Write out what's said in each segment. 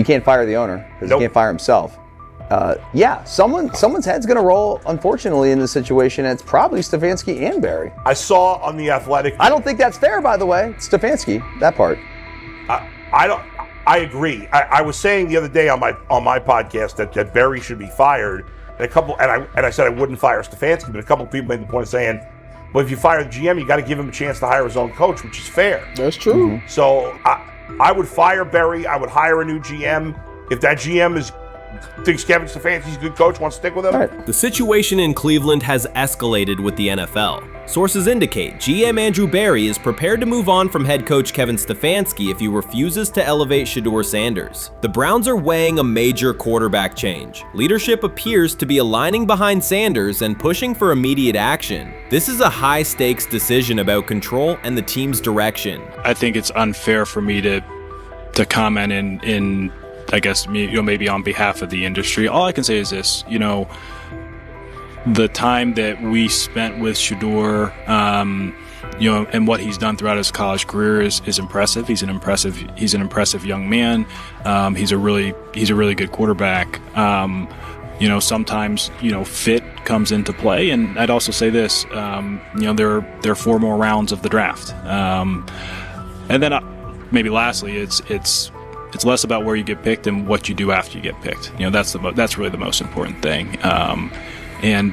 You can't fire the owner because Nope. he can't fire himself. Someone's head's going to roll, unfortunately, in this situation. And it's probably Stefanski and Barry. I saw on The Athletic. I don't think that's fair, by the way. It's Stefanski, that part. I agree. I was saying the other day on my podcast that Barry should be fired. And I said I wouldn't fire Stefanski, but a couple of people made the point of saying, well, if you fire the GM, you got to give him a chance to hire his own coach, which is fair. That's true. Mm-hmm. So I would fire Barry. I would hire a new GM. If that GM thinks Kevin Stefanski's a good coach, wants to stick with him. Right. The situation in Cleveland has escalated with the NFL. Sources indicate GM Andrew Barry is prepared to move on from head coach Kevin Stefanski if he refuses to elevate Shedeur Sanders. The Browns are weighing a major quarterback change. Leadership appears to be aligning behind Sanders and pushing for immediate action. This is a high-stakes decision about control and the team's direction. I think it's unfair for me to comment in I guess, maybe on behalf of the industry. All I can say is this, the time that we spent with Shedeur, and what he's done throughout his college career is impressive. He's an impressive young man. He's a really good quarterback. Sometimes, fit comes into play. And I'd also say this, there are 4 more rounds of the draft. And then maybe lastly, it's less about where you get picked and what you do after you get picked. That's really the most important thing. Getting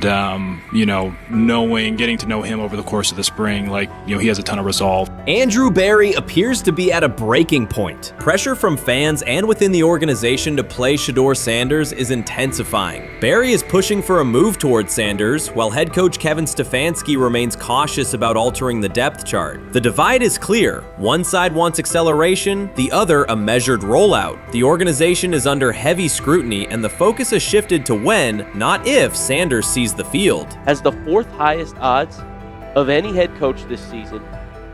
to know him over the course of the spring, he has a ton of resolve. Andrew Barry appears to be at a breaking point. Pressure from fans and within the organization to play Shedeur Sanders is intensifying. Barry is pushing for a move towards Sanders, while head coach Kevin Stefanski remains cautious about altering the depth chart. The divide is clear. One side wants acceleration, the other a measured rollout. The organization is under heavy scrutiny, and the focus has shifted to when, not if, Sanders sees the field. Has the 4th highest odds of any head coach this season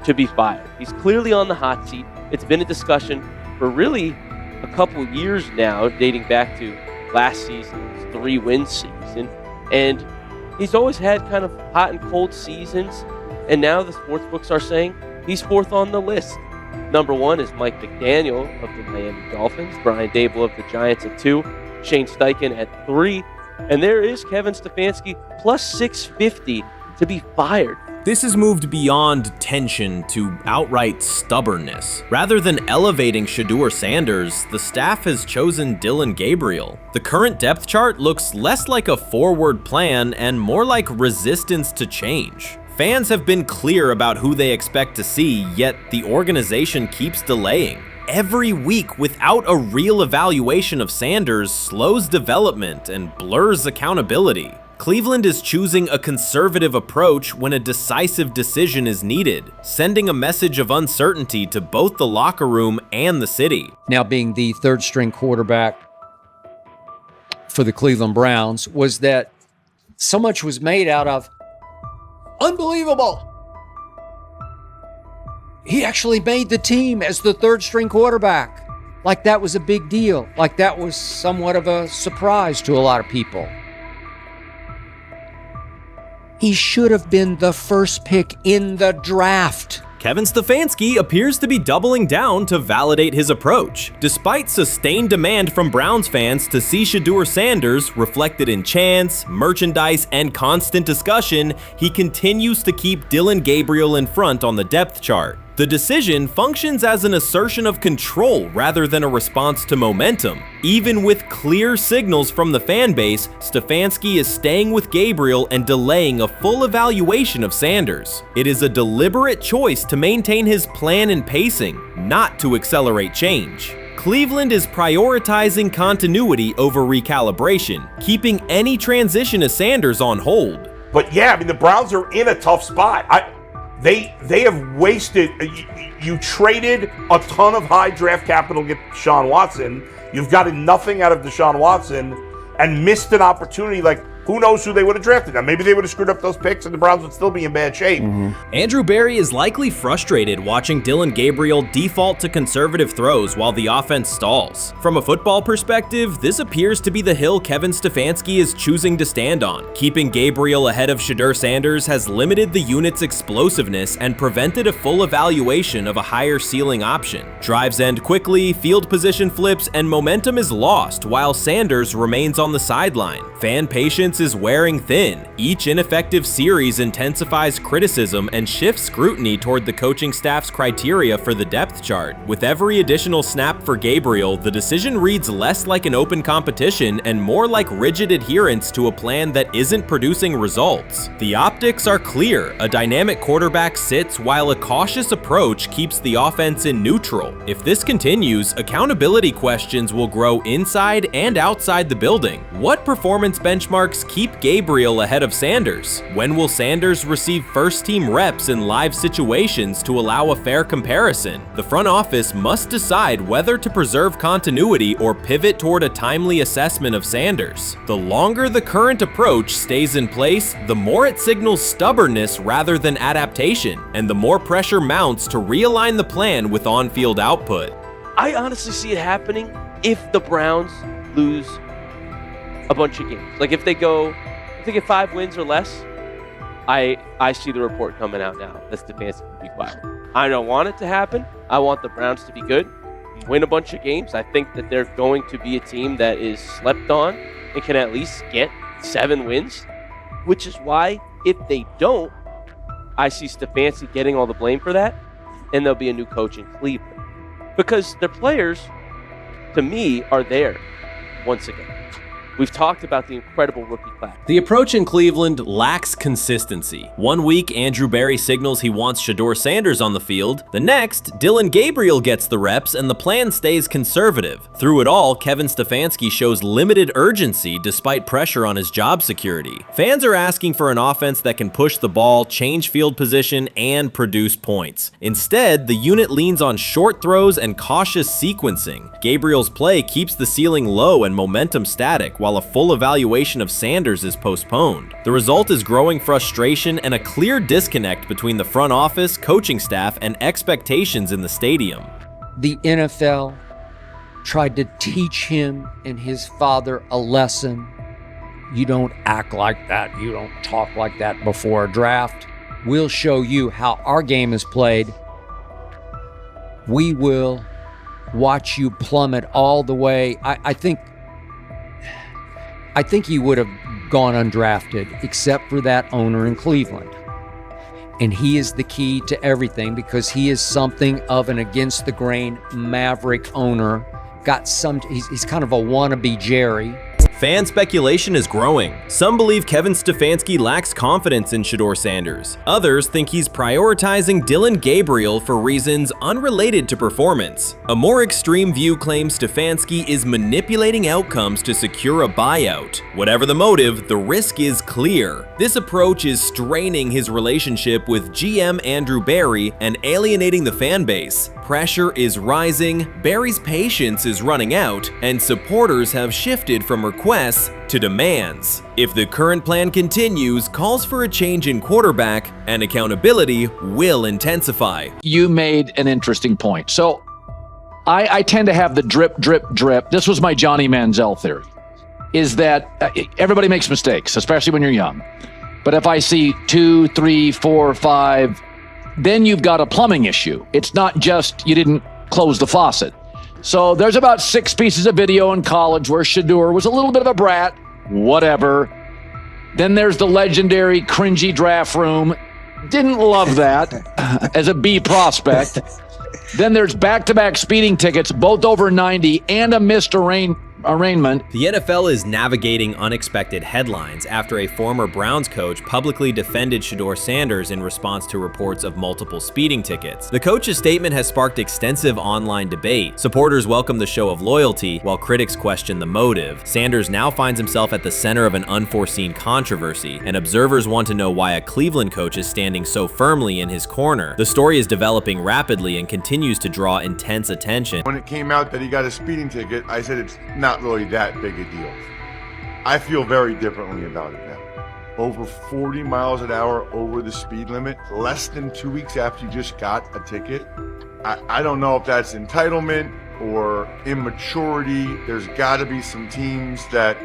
to be fired. He's clearly on the hot seat. It's been a discussion for really a couple of years now, dating back to last season's 3-win season. And he's always had kind of hot and cold seasons. And now the sports books are saying he's 4th on the list. Number 1 is Mike McDaniel of the Miami Dolphins, Brian Dable of the Giants at 2, Shane Steichen at 3, and there is Kevin Stefanski plus 650 to be fired. This has moved beyond tension to outright stubbornness. Rather than elevating Shedeur Sanders, the staff has chosen Dillon Gabriel. The current depth chart looks less like a forward plan and more like resistance to change. Fans have been clear about who they expect to see, yet the organization keeps delaying. Every week without a real evaluation of Sanders slows development and blurs accountability. Cleveland is choosing a conservative approach when a decisive decision is needed, sending a message of uncertainty to both the locker room and the city. Now being the 3rd-string quarterback for the Cleveland Browns, was that so much was made out of unbelievable. He actually made the team as the 3rd-string quarterback. Like that was a big deal. Like that was somewhat of a surprise to a lot of people. He should have been the first pick in the draft. Kevin Stefanski appears to be doubling down to validate his approach. Despite sustained demand from Browns fans to see Shedeur Sanders reflected in chants, merchandise, and constant discussion, he continues to keep Dillon Gabriel in front on the depth chart. The decision functions as an assertion of control rather than a response to momentum. Even with clear signals from the fan base, Stefanski is staying with Gabriel and delaying a full evaluation of Sanders. It is a deliberate choice to maintain his plan and pacing, not to accelerate change. Cleveland is prioritizing continuity over recalibration, keeping any transition to Sanders on hold. But yeah, I mean, the Browns are in a tough spot. They have wasted. You traded a ton of high draft capital to get Deshaun Watson. You've gotten nothing out of Deshaun Watson and missed an opportunity. Like, who knows who they would have drafted. Now, maybe they would have screwed up those picks and the Browns would still be in bad shape. Andrew Berry is likely frustrated watching Dillon Gabriel default to conservative throws while the offense stalls. From a football perspective, this appears to be the hill Kevin Stefanski is choosing to stand on. Keeping Gabriel ahead of Shedeur Sanders has limited the unit's explosiveness and prevented a full evaluation of a higher ceiling option. Drives end quickly, field position flips, and momentum is lost while Sanders remains on the sideline. Fan patience is wearing thin. Each ineffective series intensifies criticism and shifts scrutiny toward the coaching staff's criteria for the depth chart. With every additional snap for Gabriel, the decision reads less like an open competition and more like rigid adherence to a plan that isn't producing results. The optics are clear. A dynamic quarterback sits while a cautious approach keeps the offense in neutral. If this continues, accountability questions will grow inside and outside the building. What performance benchmarks keep Gabriel ahead of Sanders? When will Sanders receive first-team reps in live situations to allow a fair comparison? The front office must decide whether to preserve continuity or pivot toward a timely assessment of Sanders. The longer the current approach stays in place, the more it signals stubbornness rather than adaptation, and the more pressure mounts to realign the plan with on-field output. I honestly see it happening if the Browns lose a bunch of games. Like if they get 5 wins or less, I see the report coming out now that Stefanski will be fired. I don't want it to happen. I want the Browns to be good, win a bunch of games. I think that they're going to be a team that is slept on and can at least get 7 wins, which is why if they don't, I see Stefanski getting all the blame for that, and there'll be a new coach in Cleveland. Because their players, to me, are there once again. We've talked about the incredible rookie class. The approach in Cleveland lacks consistency. One week, Andrew Berry signals he wants Shedeur Sanders on the field. The next, Dillon Gabriel gets the reps and the plan stays conservative. Through it all, Kevin Stefanski shows limited urgency despite pressure on his job security. Fans are asking for an offense that can push the ball, change field position, and produce points. Instead, the unit leans on short throws and cautious sequencing. Gabriel's play keeps the ceiling low and momentum static, while a full evaluation of Sanders is postponed. The result is growing frustration and a clear disconnect between the front office, coaching staff, and expectations in the stadium. The NFL tried to teach him and his father a lesson. You don't act like that. You don't talk like that before a draft. We'll show you how our game is played. We will watch you plummet all the way. I think he would have gone undrafted except for that owner in Cleveland. And he is the key to everything because he is something of an against-the-grain maverick owner. He's kind of a wannabe Jerry. Fan speculation is growing. Some believe Kevin Stefanski lacks confidence in Shedeur Sanders. Others think he's prioritizing Dillon Gabriel for reasons unrelated to performance. A more extreme view claims Stefanski is manipulating outcomes to secure a buyout. Whatever the motive, the risk is clear. This approach is straining his relationship with GM Andrew Berry and alienating the fan base. Pressure is rising, Berry's patience is running out, and supporters have shifted from requests to demands. If the current plan continues, calls for a change in quarterback and accountability will intensify. You made an interesting point. So I tend to have the drip, drip, drip. This was my Johnny Manziel theory, is that everybody makes mistakes, especially when you're young. But if I see 2, 3, 4, 5, then you've got a plumbing issue. It's not just you didn't close the faucet. So there's about 6 pieces of video in college where Shedeur was a little bit of a brat, whatever. Then there's the legendary cringy draft room. Didn't love that as a B prospect. Then there's back-to-back speeding tickets, both over 90, and a missed arraignment. The NFL is navigating unexpected headlines after a former Browns coach publicly defended Shedeur Sanders in response to reports of multiple speeding tickets. The coach's statement has sparked extensive online debate. Supporters welcome the show of loyalty, while critics question the motive. Sanders now finds himself at the center of an unforeseen controversy, and observers want to know why a Cleveland coach is standing so firmly in his corner. The story is developing rapidly and continues to draw intense attention. When it came out that he got a speeding ticket, I said it's not really that big a deal. I feel very differently about it now. Over 40 miles an hour over the speed limit, less than 2 weeks after you just got a ticket. I don't know if that's entitlement or immaturity. There's got to be some teams that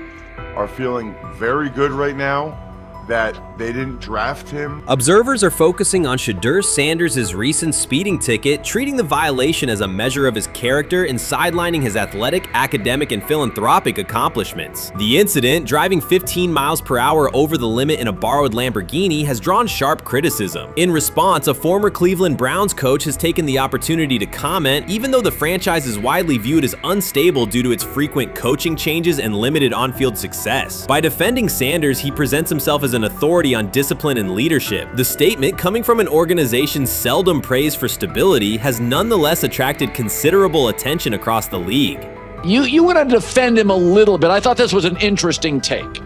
are feeling very good right now that they didn't draft him. Observers are focusing on Shedeur Sanders' recent speeding ticket, treating the violation as a measure of his character and sidelining his athletic, academic, and philanthropic accomplishments. The incident, driving 15 miles per hour over the limit in a borrowed Lamborghini, has drawn sharp criticism. In response, a former Cleveland Browns coach has taken the opportunity to comment, even though the franchise is widely viewed as unstable due to its frequent coaching changes and limited on-field success. By defending Sanders, he presents himself as an authority on discipline and leadership. The statement, coming from an organization seldom praised for stability, has nonetheless attracted considerable attention across the league. You want to defend him a little bit. I thought this was an interesting take.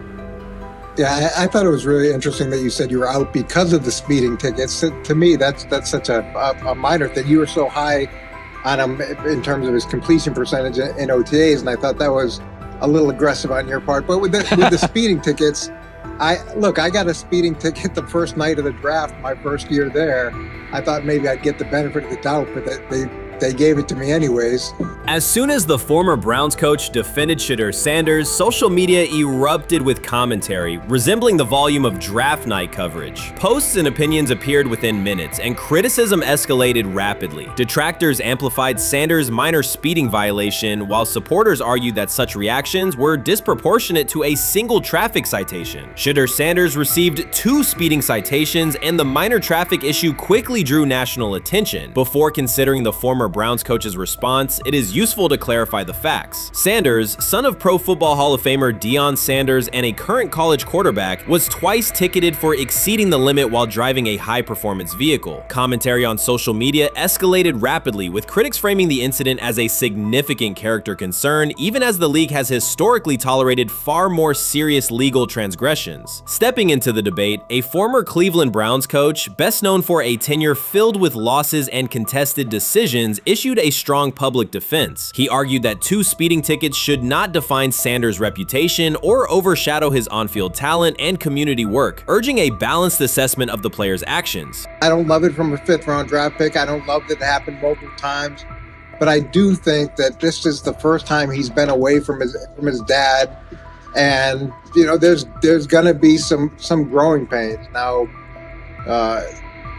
Yeah, I thought it was really interesting that you said you were out because of the speeding tickets. To me, that's such a minor thing. You were so high on him in terms of his completion percentage in OTAs, and I thought that was a little aggressive on your part. But with the speeding tickets, I got a speeding ticket the first night of the draft, my first year there. I thought maybe I'd get the benefit of the doubt, but they gave it to me anyways. As soon as the former Browns coach defended Shedeur Sanders, social media erupted with commentary, resembling the volume of draft night coverage. Posts and opinions appeared within minutes, and criticism escalated rapidly. Detractors amplified Sanders' minor speeding violation, while supporters argued that such reactions were disproportionate to a single traffic citation. Shedeur Sanders received 2 speeding citations, and the minor traffic issue quickly drew national attention. Before considering the former Browns coach's response, it is useful to clarify the facts. Sanders, son of Pro Football Hall of Famer Deion Sanders and a current college quarterback, was twice ticketed for exceeding the limit while driving a high-performance vehicle. Commentary on social media escalated rapidly, with critics framing the incident as a significant character concern, even as the league has historically tolerated far more serious legal transgressions. Stepping into the debate, a former Cleveland Browns coach, best known for a tenure filled with losses and contested decisions, issued a strong public defense. He argued that 2 speeding tickets should not define Sanders' reputation or overshadow his on-field talent and community work, urging a balanced assessment of the player's actions. I don't love it from a 5th-round draft pick. I don't love that it happened multiple times, but I do think that this is the first time he's been away from his dad, and there's gonna be some growing pains now.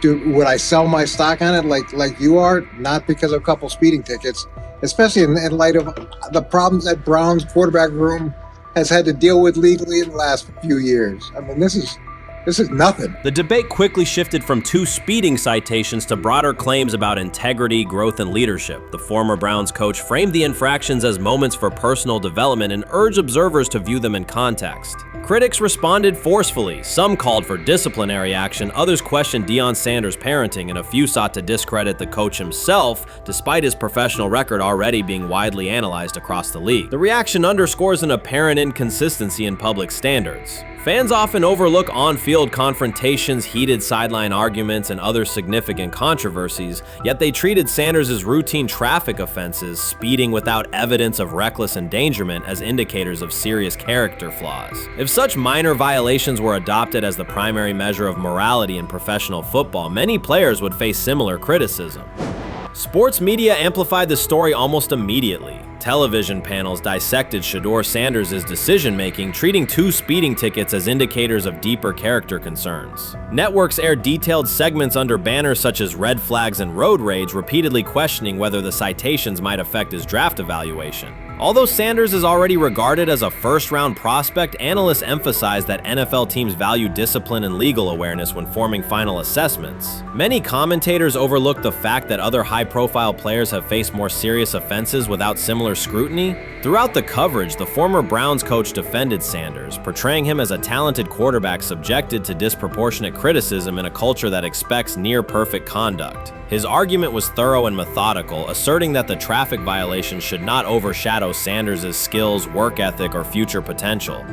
Would I sell my stock on it like you are? Not because of a couple speeding tickets, especially in light of the problems that Brown's quarterback room has had to deal with legally in the last few years. I mean, this is nothing. The debate quickly shifted from 2 speeding citations to broader claims about integrity, growth, and leadership. The former Browns coach framed the infractions as moments for personal development and urged observers to view them in context. Critics responded forcefully. Some called for disciplinary action, others questioned Deion Sanders' parenting, and a few sought to discredit the coach himself, despite his professional record already being widely analyzed across the league. The reaction underscores an apparent inconsistency in public standards. Fans often overlook on-field confrontations, heated sideline arguments, and other significant controversies, yet they treated Sanders' routine traffic offenses, speeding without evidence of reckless endangerment, as indicators of serious character flaws. If such minor violations were adopted as the primary measure of morality in professional football, many players would face similar criticism. Sports media amplified the story almost immediately. Television panels dissected Shedeur Sanders' decision-making, treating 2 speeding tickets as indicators of deeper character concerns. Networks aired detailed segments under banners such as red flags and road rage, repeatedly questioning whether the citations might affect his draft evaluation. Although Sanders is already regarded as a first-round prospect, analysts emphasize that NFL teams value discipline and legal awareness when forming final assessments. Many commentators overlook the fact that other high-profile players have faced more serious offenses without similar scrutiny. Throughout the coverage, the former Browns coach defended Sanders, portraying him as a talented quarterback subjected to disproportionate criticism in a culture that expects near-perfect conduct. His argument was thorough and methodical, asserting that the traffic violation should not overshadow Sanders' skills, work ethic, or future potential.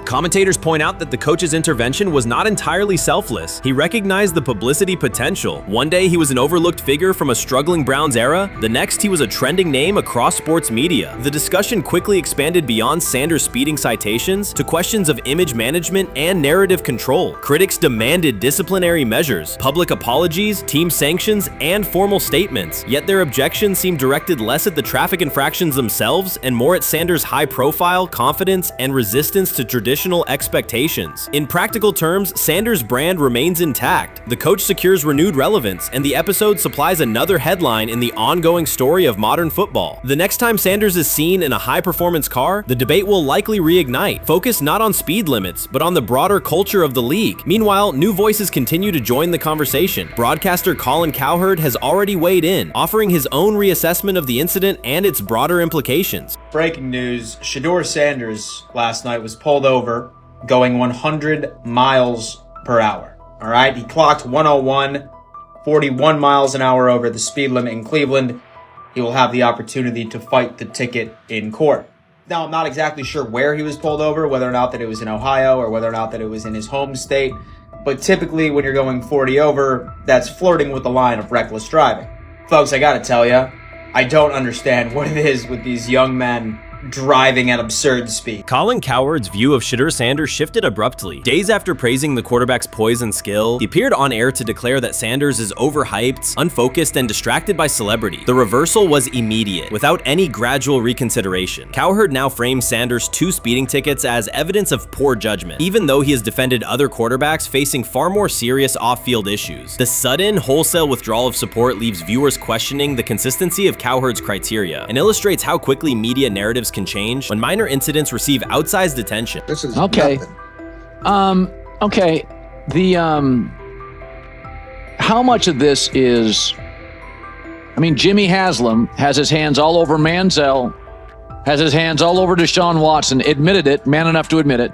Commentators point out that the coach's intervention was not entirely selfless. He recognized the publicity potential. One day he was an overlooked figure from a struggling Browns era, the next he was a trending name across sports media. The discussion quickly expanded beyond Sanders' speeding citations to questions of image management and narrative control. Critics demanded disciplinary measures, public apologies, team sanctions, and formal statements, yet their objections seemed directed less at the traffic infractions themselves and more at Sanders' high profile, confidence, and resistance to traditional expectations. In practical terms, Sanders' brand remains intact. The coach secures renewed relevance, and the episode supplies another headline in the ongoing story of modern football. The next time Sanders is seen in a high-performance car, the debate will likely reignite, focused not on speed limits, but on the broader culture of the league. Meanwhile, new voices continue to join the conversation. Broadcaster Colin Cowherd has already weighed in, offering his own reassessment of the incident and its broader implications. Breaking news, Shedeur Sanders last night was pulled over going 100 miles per hour. All right, he clocked 101, 41 miles an hour over the speed limit in Cleveland. He will have the opportunity to fight the ticket in court. Now, I'm not exactly sure where he was pulled over, whether or not that it was in Ohio or whether or not that it was in his home state. But typically when you're going 40 over, that's flirting with the line of reckless driving. Folks, I gotta tell you, I don't understand what it is with these young men driving at absurd speed. Colin Cowherd's view of Shedeur Sanders shifted abruptly. Days after praising the quarterback's poise and skill, he appeared on air to declare that Sanders is overhyped, unfocused, and distracted by celebrity. The reversal was immediate, without any gradual reconsideration. Cowherd now frames Sanders' 2 speeding tickets as evidence of poor judgment, even though he has defended other quarterbacks facing far more serious off-field issues. The sudden, wholesale withdrawal of support leaves viewers questioning the consistency of Cowherd's criteria, and illustrates how quickly media narratives can change when minor incidents receive outsized attention. This is Okay. nothing. Okay. How much of this is, I mean, Jimmy Haslam has his hands all over Manziel, has his hands all over Deshaun Watson, admitted it, man enough to admit it.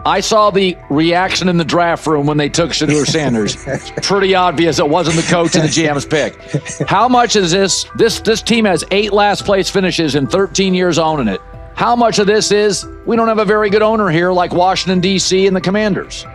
I saw the reaction in the draft room when they took Shedeur Sanders. It's pretty obvious it wasn't the coach and the GM's pick. How much is this team has 8 last place finishes in 13 years owning it. How much of this is we don't have a very good owner here like Washington, D.C. and the Commanders?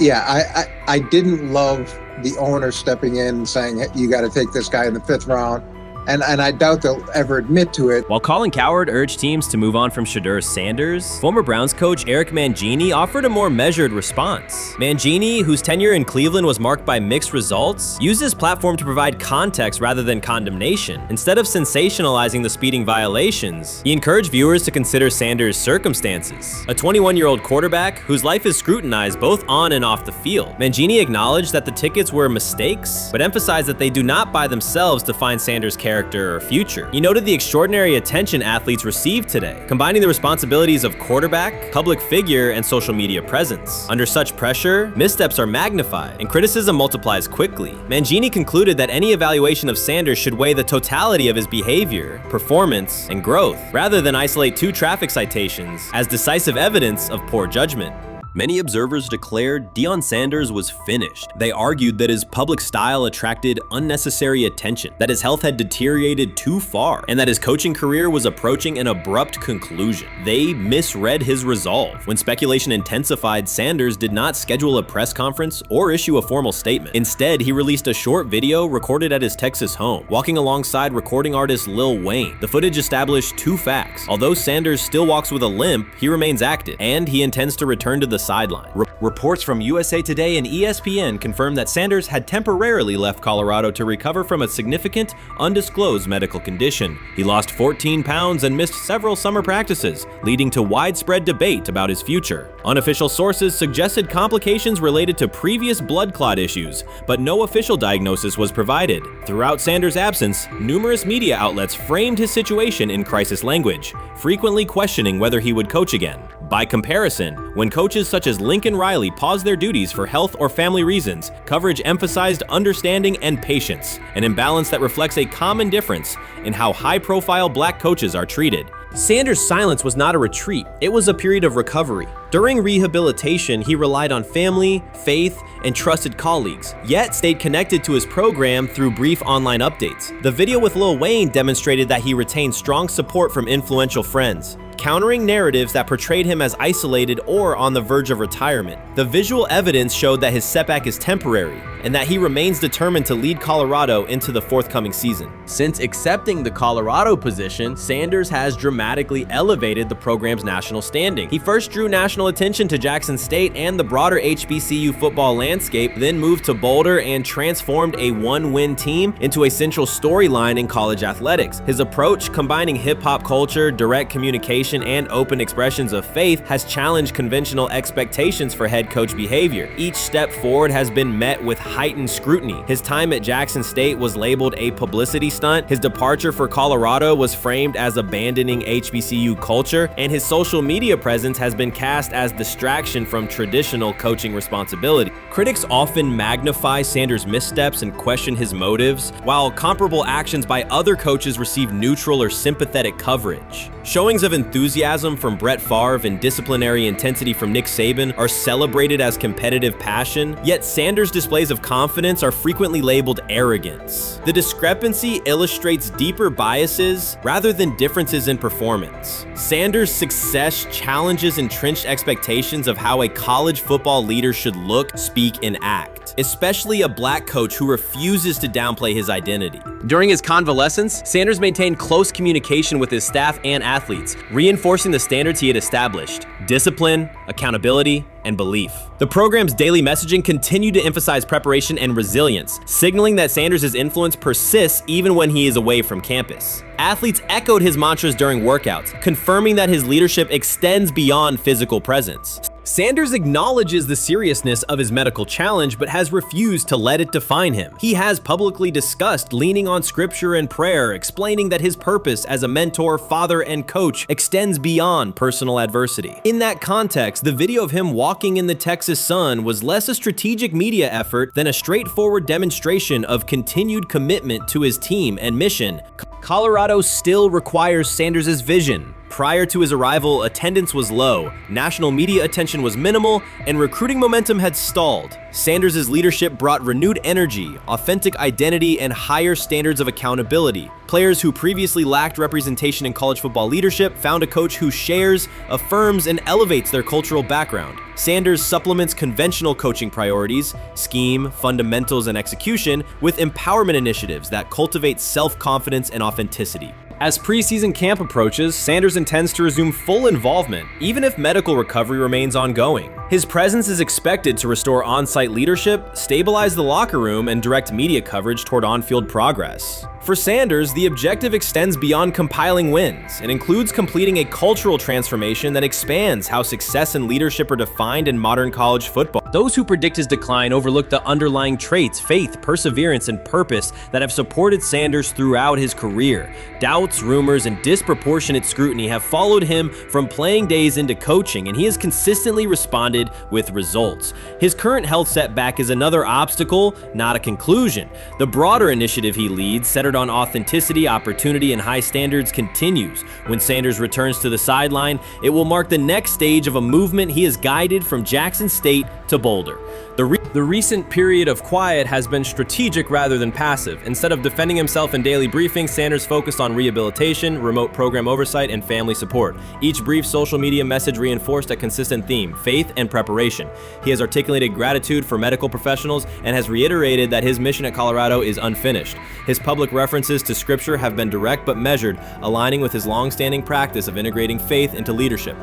Yeah, I didn't love the owner stepping in and saying, hey, you got to take this guy in the 5th round. And I doubt they'll ever admit to it. While Colin Cowherd urged teams to move on from Shedeur Sanders, former Browns coach Eric Mangini offered a more measured response. Mangini, whose tenure in Cleveland was marked by mixed results, used his platform to provide context rather than condemnation. Instead of sensationalizing the speeding violations, he encouraged viewers to consider Sanders' circumstances. A 21-year-old quarterback whose life is scrutinized both on and off the field. Mangini acknowledged that the tickets were mistakes, but emphasized that they do not by themselves define Sanders' character or future. He noted the extraordinary attention athletes receive today, combining the responsibilities of quarterback, public figure, and social media presence. Under such pressure, missteps are magnified, and criticism multiplies quickly. Mangini concluded that any evaluation of Sanders should weigh the totality of his behavior, performance, and growth, rather than isolate 2 traffic citations as decisive evidence of poor judgment. Many observers declared Deion Sanders was finished. They argued that his public style attracted unnecessary attention, that his health had deteriorated too far, and that his coaching career was approaching an abrupt conclusion. They misread his resolve. When speculation intensified, Sanders did not schedule a press conference or issue a formal statement. Instead, he released a short video recorded at his Texas home, walking alongside recording artist Lil Wayne. The footage established 2 facts. Although Sanders still walks with a limp, he remains active, and he intends to return to the sideline. Reports from USA Today and ESPN confirmed that Sanders had temporarily left Colorado to recover from a significant, undisclosed medical condition. He lost 14 pounds and missed several summer practices, leading to widespread debate about his future. Unofficial sources suggested complications related to previous blood clot issues, but no official diagnosis was provided. Throughout Sanders' absence, numerous media outlets framed his situation in crisis language, frequently questioning whether he would coach again. By comparison, when coaches such as Lincoln Riley paused their duties for health or family reasons, coverage emphasized understanding and patience, an imbalance that reflects a common difference in how high-profile black coaches are treated. Sanders' silence was not a retreat, it was a period of recovery. During rehabilitation, he relied on family, faith, and trusted colleagues, yet stayed connected to his program through brief online updates. The video with Lil Wayne demonstrated that he retained strong support from influential friends. countering narratives that portrayed him as isolated or on the verge of retirement. The visual evidence showed that his setback is temporary and that he remains determined to lead Colorado into the forthcoming season. Since accepting the Colorado position, Sanders has dramatically elevated the program's national standing. He first drew national attention to Jackson State and the broader HBCU football landscape, then moved to Boulder and transformed a one-win team into a central storyline in college athletics. His approach, combining hip-hop culture, direct communication, and open expressions of faith, has challenged conventional expectations for head coach behavior. Each step forward has been met with heightened scrutiny. His time at Jackson State was labeled a publicity stunt, his departure for Colorado was framed as abandoning HBCU culture, and his social media presence has been cast as distraction from traditional coaching responsibility. Critics often magnify Sanders' missteps and question his motives, while comparable actions by other coaches receive neutral or sympathetic coverage. Showings of enthusiasm from Brett Favre and disciplinary intensity from Nick Saban are celebrated as competitive passion, yet Sanders' displays of confidence are frequently labeled arrogance. The discrepancy illustrates deeper biases rather than differences in performance. Sanders' success challenges entrenched expectations of how a college football leader should look, speak, and act, especially a black coach who refuses to downplay his identity. During his convalescence, Sanders maintained close communication with his staff and athletes, reinforcing the standards he had established: discipline, accountability, and belief. The program's daily messaging continued to emphasize preparation and resilience, signaling that Sanders' influence persists even when he is away from campus. Athletes echoed his mantras during workouts, confirming that his leadership extends beyond physical presence. Sanders acknowledges the seriousness of his medical challenge, but has refused to let it define him. He has publicly discussed leaning on scripture and prayer, explaining that his purpose as a mentor, father, and coach extends beyond personal adversity. In that context, the video of him walking in the Texas sun was less a strategic media effort than a straightforward demonstration of continued commitment to his team and mission. Colorado still requires Sanders' vision. Prior to his arrival, attendance was low, national media attention was minimal, and recruiting momentum had stalled. Sanders' leadership brought renewed energy, authentic identity, and higher standards of accountability. Players who previously lacked representation in college football leadership found a coach who shares, affirms, and elevates their cultural background. Sanders supplements conventional coaching priorities, scheme, fundamentals, and execution with empowerment initiatives that cultivate self-confidence and authenticity. As preseason camp approaches, Sanders intends to resume full involvement, even if medical recovery remains ongoing. His presence is expected to restore on-site leadership, stabilize the locker room, and direct media coverage toward on-field progress. For Sanders, the objective extends beyond compiling wins and includes completing a cultural transformation that expands how success and leadership are defined in modern college football. Those who predict his decline overlook the underlying traits, faith, perseverance, and purpose that have supported Sanders throughout his career. Doubts, rumors, and disproportionate scrutiny have followed him from playing days into coaching, and he has consistently responded with results. His current health setback is another obstacle, not a conclusion. The broader initiative he leads, centered on authenticity, opportunity, and high standards, continues. When Sanders returns to the sideline, it will mark the next stage of a movement he has guided from Jackson State to Boulder. The recent period of quiet has been strategic rather than passive. Instead of defending himself in daily briefings, Sanders focused on rehabilitation, remote program oversight, and family support. Each brief social media message reinforced a consistent theme: faith and preparation. He has articulated gratitude for medical professionals and has reiterated that his mission at Colorado is unfinished. His public references to scripture have been direct but measured, aligning with his long-standing practice of integrating faith into leadership.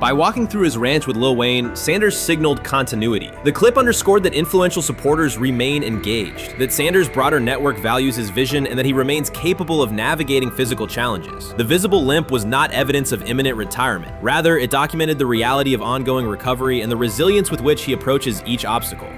By walking through his ranch with Lil Wayne, Sanders signaled continuity. The clip underscored that influential supporters remain engaged, that Sanders' broader network values his vision, and that he remains capable of navigating physical challenges. The visible limp was not evidence of imminent retirement. Rather, it documented the reality of ongoing recovery and the resilience with which he approaches each obstacle.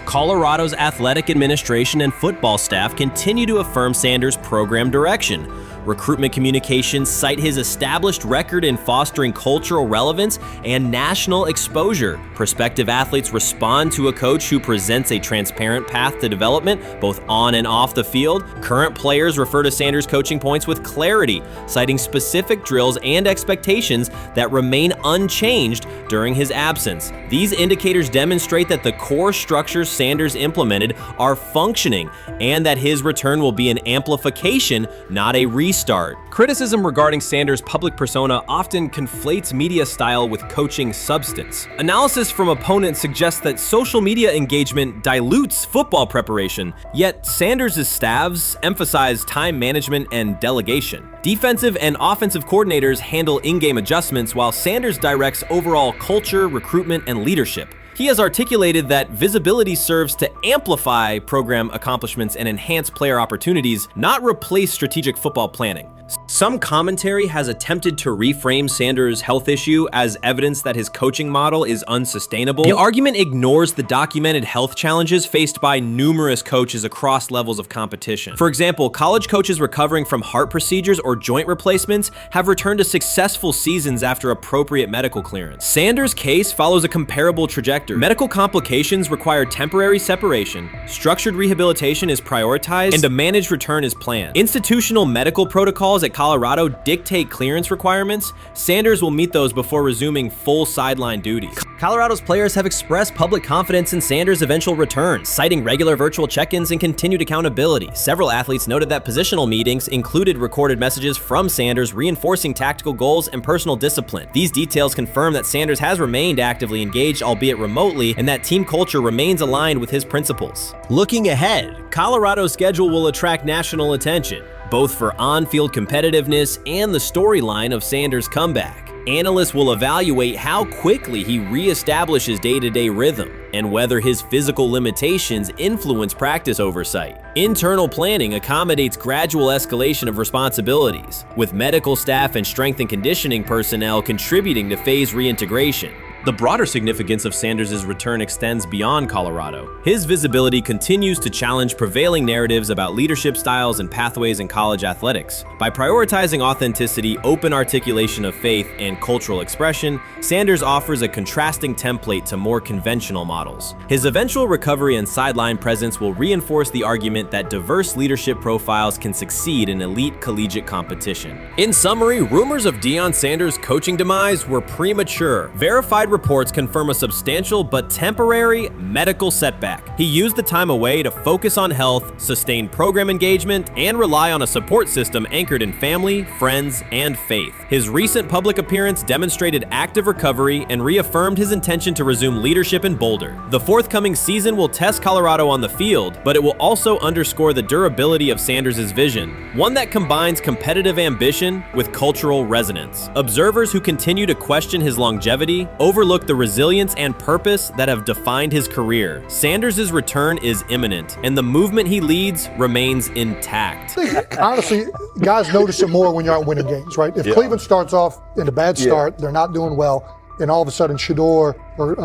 Colorado's athletic administration and football staff continue to affirm Sanders' program direction. Recruitment communications cite his established record in fostering cultural relevance and national exposure. Prospective athletes respond to a coach who presents a transparent path to development, both on and off the field. Current players refer to Sanders' coaching points with clarity, citing specific drills and expectations that remain unchanged during his absence. These indicators demonstrate that the core structures Sanders implemented are functioning, and that his return will be an amplification, not a restart. Criticism regarding Sanders' public persona often conflates media style with coaching substance. Analysis from opponents suggests that social media engagement dilutes football preparation, yet Sanders' staffs emphasize time management and delegation. Defensive and offensive coordinators handle in-game adjustments, while Sanders directs overall culture, recruitment, and leadership. He has articulated that visibility serves to amplify program accomplishments and enhance player opportunities, not replace strategic football planning. Some commentary has attempted to reframe Sanders' health issue as evidence that his coaching model is unsustainable. The argument ignores the documented health challenges faced by numerous coaches across levels of competition. For example, college coaches recovering from heart procedures or joint replacements have returned to successful seasons after appropriate medical clearance. Sanders' case follows a comparable trajectory. Medical complications require temporary separation, structured rehabilitation is prioritized, and a managed return is planned. Institutional medical protocols at Colorado dictate clearance requirements. Sanders will meet those before resuming full sideline duties. Colorado's players have expressed public confidence in Sanders' eventual return, citing regular virtual check-ins and continued accountability. Several athletes noted that positional meetings included recorded messages from Sanders reinforcing tactical goals and personal discipline. These details confirm that Sanders has remained actively engaged, albeit remotely, and that team culture remains aligned with his principles. Looking ahead, Colorado's schedule will attract national attention, both for on-field competitiveness and the storyline of Sanders' comeback. Analysts will evaluate how quickly he reestablishes day-to-day rhythm and whether his physical limitations influence practice oversight. Internal planning accommodates gradual escalation of responsibilities, with medical staff and strength and conditioning personnel contributing to phase reintegration. The broader significance of Sanders' return extends beyond Colorado. His visibility continues to challenge prevailing narratives about leadership styles and pathways in college athletics. By prioritizing authenticity, open articulation of faith, and cultural expression, Sanders offers a contrasting template to more conventional models. His eventual recovery and sideline presence will reinforce the argument that diverse leadership profiles can succeed in elite collegiate competition. In summary, rumors of Deion Sanders' coaching demise were premature. Verified reports confirm a substantial but temporary medical setback. He used the time away to focus on health, sustain program engagement, and rely on a support system anchored in family, friends, and faith. His recent public appearance demonstrated active recovery and reaffirmed his intention to resume leadership in Boulder. The forthcoming season will test Colorado on the field, but it will also underscore the durability of Sanders' vision, one that combines competitive ambition with cultural resonance. Observers who continue to question his longevity overlook the resilience and purpose that have defined his career. Sanders' return is imminent, and the movement he leads remains intact. Honestly, guys notice it more when you're out winning games, right? If Cleveland starts off in a bad start, they're not doing well, and all of a sudden Shedeur or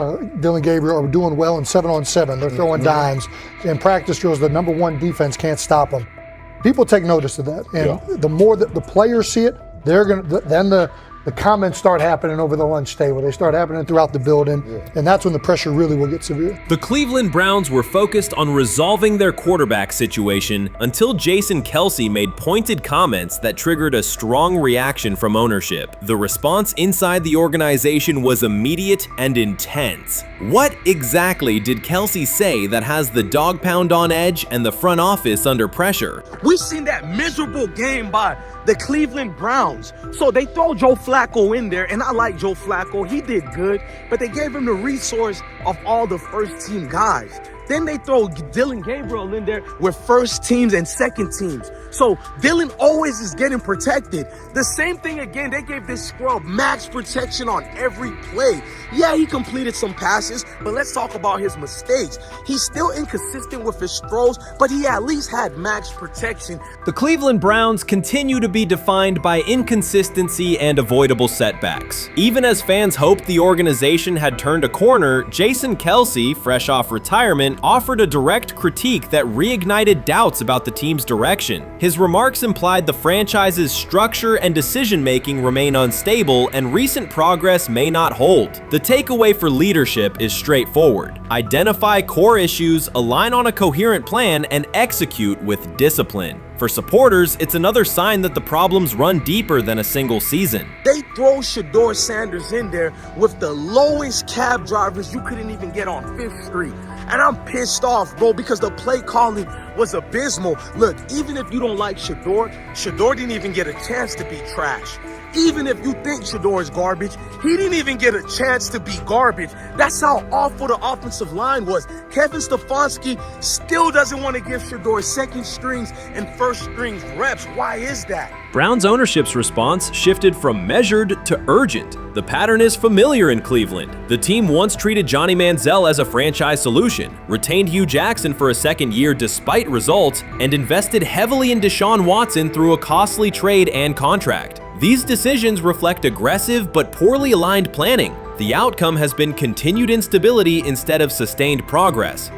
Dylan Gabriel are doing well in 7-on-7. They're throwing dimes. In practice drills, the number one defense can't stop them. People take notice of that, and the more that the players see it, they're gonna then the comments start happening over the lunch table. They start happening throughout the building, and that's when the pressure really will get severe. The Cleveland Browns were focused on resolving their quarterback situation until Jason Kelce made pointed comments that triggered a strong reaction from ownership. The response inside the organization was immediate and intense. What exactly did Kelce say that has the dog pound on edge and the front office under pressure? We've seen that miserable game by the Cleveland Browns. So they throw Joe Flacco in there, and I like Joe Flacco. He did good, but they gave him the resource of all the first-team guys. Then they throw Dylan Gabriel in there with first teams and second teams. So Dylan always is getting protected. The same thing again, they gave this scrub max protection on every play. Yeah, he completed some passes, but let's talk about his mistakes. He's still inconsistent with his throws, but he at least had max protection. The Cleveland Browns continue to be defined by inconsistency and avoidable setbacks. Even as fans hoped the organization had turned a corner, Jason Kelce, fresh off retirement, offered a direct critique that reignited doubts about the team's direction. His remarks implied the franchise's structure and decision-making remain unstable and recent progress may not hold. The takeaway for leadership is straightforward. Identify core issues, align on a coherent plan, and execute with discipline. For supporters, it's another sign that the problems run deeper than a single season. They throw Shedeur Sanders in there with the lowest cab drivers you couldn't even get on 5th Street. And I'm pissed off, bro, because the play calling was abysmal. Look, even if you don't like Shedeur didn't even get a chance to be trash. Even if you think Shedeur is garbage, he didn't even get a chance to be garbage. That's how awful the offensive line was. Kevin Stefanski still doesn't want to give Shedeur second strings and first strings reps. Why is that? Browns ownership's response shifted from measured to urgent. The pattern is familiar in Cleveland. The team once treated Johnny Manziel as a franchise solution, retained Hugh Jackson for a second year despite results, and invested heavily in Deshaun Watson through a costly trade and contract. These decisions reflect aggressive but poorly aligned planning. The outcome has been continued instability instead of sustained progress.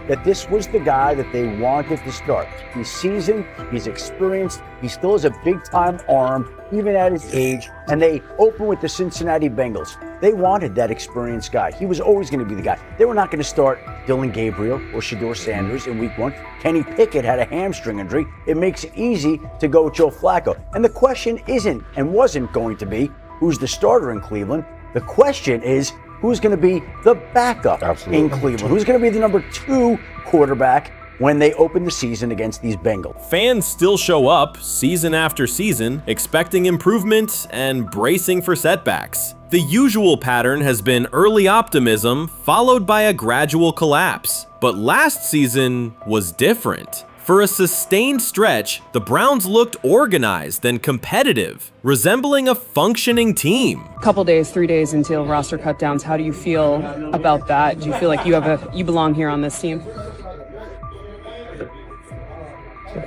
That this was the guy that they wanted to start. He's seasoned, he's experienced, he still has a big-time arm, even at his age, and they open with the Cincinnati Bengals. They wanted that experienced guy. He was always going to be the guy. They were not going to start Dylan Gabriel or Shedeur Sanders in week 1. Kenny Pickett had a hamstring injury. It makes it easy to go with Joe Flacco. And the question isn't and wasn't going to be who's the starter in Cleveland. The question is, who's going to be the backup in Cleveland? Who's going to be the number 2 quarterback when they open the season against these Bengals? Fans still show up season after season, expecting improvement and bracing for setbacks. The usual pattern has been early optimism followed by a gradual collapse. But last season was different. For a sustained stretch, the Browns looked organized and competitive, resembling a functioning team. Couple days, 3 days until roster cutdowns. How do you feel about that? Do you feel like you belong here on this team?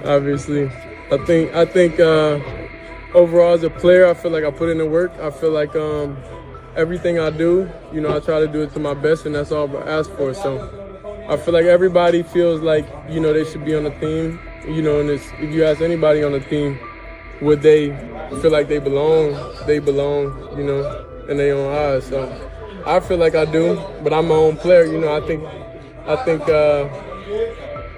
Obviously, I think overall as a player, I feel like I put in the work. I feel like everything I do, I try to do it to my best, and that's all I ask for. So I feel like everybody feels like, they should be on the team, and if you ask anybody on the team, would they feel like they belong, in their own eyes. So I feel like I do, but I'm my own player, I think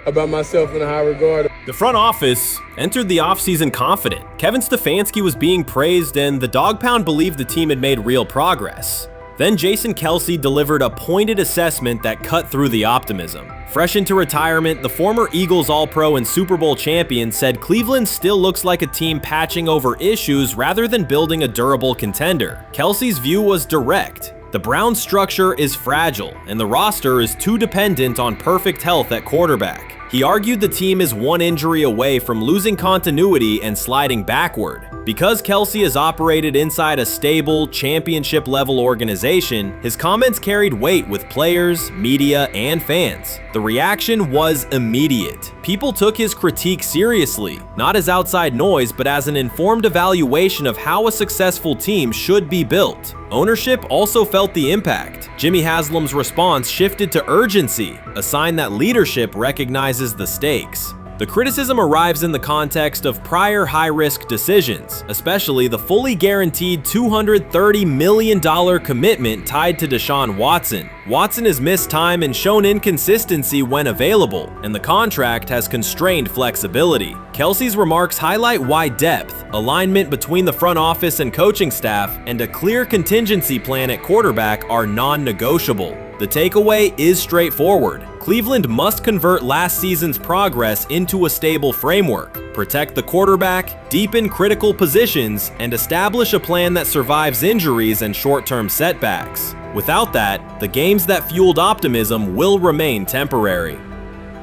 about myself in a high regard. The front office entered the offseason confident. Kevin Stefanski was being praised, and the Dog Pound believed the team had made real progress. Then Jason Kelce delivered a pointed assessment that cut through the optimism. Fresh into retirement, the former Eagles All-Pro and Super Bowl champion said Cleveland still looks like a team patching over issues rather than building a durable contender. Kelce's view was direct. The Browns' structure is fragile, and the roster is too dependent on perfect health at quarterback. He argued the team is one injury away from losing continuity and sliding backward. Because Kelce has operated inside a stable, championship-level organization, his comments carried weight with players, media, and fans. The reaction was immediate. People took his critique seriously, not as outside noise, but as an informed evaluation of how a successful team should be built. Ownership also felt the impact. Jimmy Haslam's response shifted to urgency, a sign that leadership recognizes the stakes. The criticism arrives in the context of prior high-risk decisions, especially the fully guaranteed $230 million commitment tied to Deshaun Watson. Watson has missed time and shown inconsistency when available, and the contract has constrained flexibility. Kelce's remarks highlight why depth, alignment between the front office and coaching staff, and a clear contingency plan at quarterback are non-negotiable. The takeaway is straightforward. Cleveland must convert last season's progress into a stable framework, protect the quarterback, deepen critical positions, and establish a plan that survives injuries and short-term setbacks. Without that, the games that fueled optimism will remain temporary.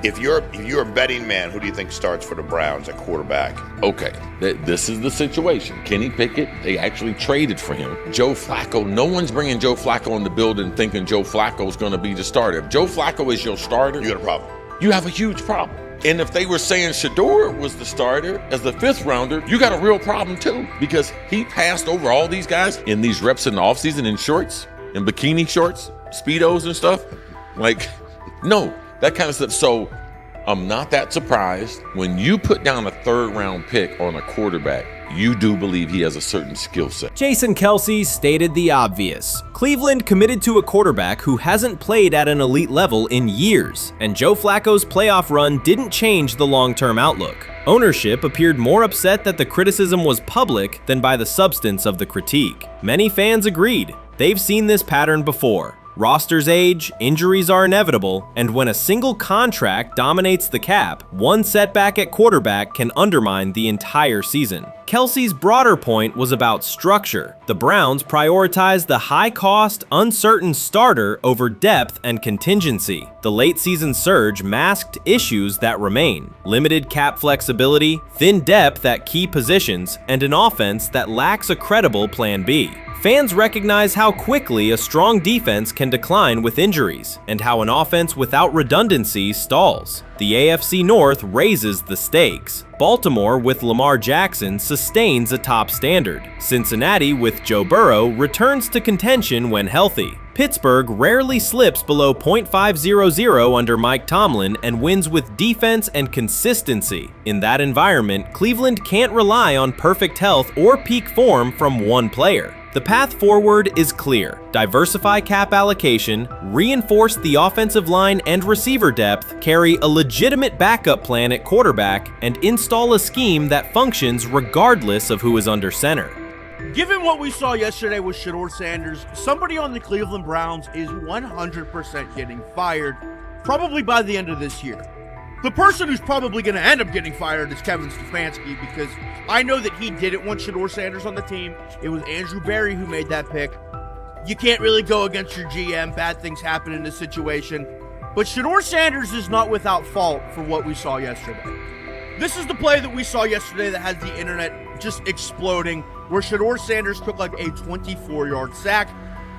If you're a betting man, who do you think starts for the Browns at quarterback? Okay, this is the situation. Kenny Pickett, they actually traded for him. Joe Flacco, no one's bringing Joe Flacco in the building thinking Joe Flacco's going to be the starter. If Joe Flacco is your starter, you got a problem. You have a huge problem. And if they were saying Shedeur was the starter as the 5th rounder, you got a real problem too, because he passed over all these guys in these reps in the offseason in shorts, in bikini shorts, Speedos and stuff. Like, no. That kind of stuff. So I'm not that surprised. When you put down a 3rd round pick on a quarterback, you do believe he has a certain skill set. Jason Kelce stated the obvious. Cleveland committed to a quarterback who hasn't played at an elite level in years, and Joe Flacco's playoff run didn't change the long-term outlook. Ownership appeared more upset that the criticism was public than by the substance of the critique. Many fans agreed. They've seen this pattern before. Rosters age, injuries are inevitable, and when a single contract dominates the cap, one setback at quarterback can undermine the entire season. Kelsey's broader point was about structure. The Browns prioritized the high-cost, uncertain starter over depth and contingency. The late-season surge masked issues that remain: limited cap flexibility, thin depth at key positions, and an offense that lacks a credible Plan B. Fans recognize how quickly a strong defense can decline with injuries, and how an offense without redundancy stalls. The AFC North raises the stakes. Baltimore with Lamar Jackson sustains a top standard. Cincinnati with Joe Burrow returns to contention when healthy. Pittsburgh rarely slips below .500 under Mike Tomlin and wins with defense and consistency. In that environment, Cleveland can't rely on perfect health or peak form from one player. The path forward is clear. Diversify cap allocation, reinforce the offensive line and receiver depth, carry a legitimate backup plan at quarterback, and install a scheme that functions regardless of who is under center. Given what we saw yesterday with Shedeur Sanders, somebody on the Cleveland Browns is 100% getting fired, probably by the end of this year. The person who's probably going to end up getting fired is Kevin Stefanski, because I know that he didn't want Shedeur Sanders on the team. It was Andrew Berry who made that pick. You can't really go against your GM. Bad things happen in this situation. But Shedeur Sanders is not without fault for what we saw yesterday. This is the play that we saw yesterday that has the internet just exploding, where Shedeur Sanders took like a 24-yard sack.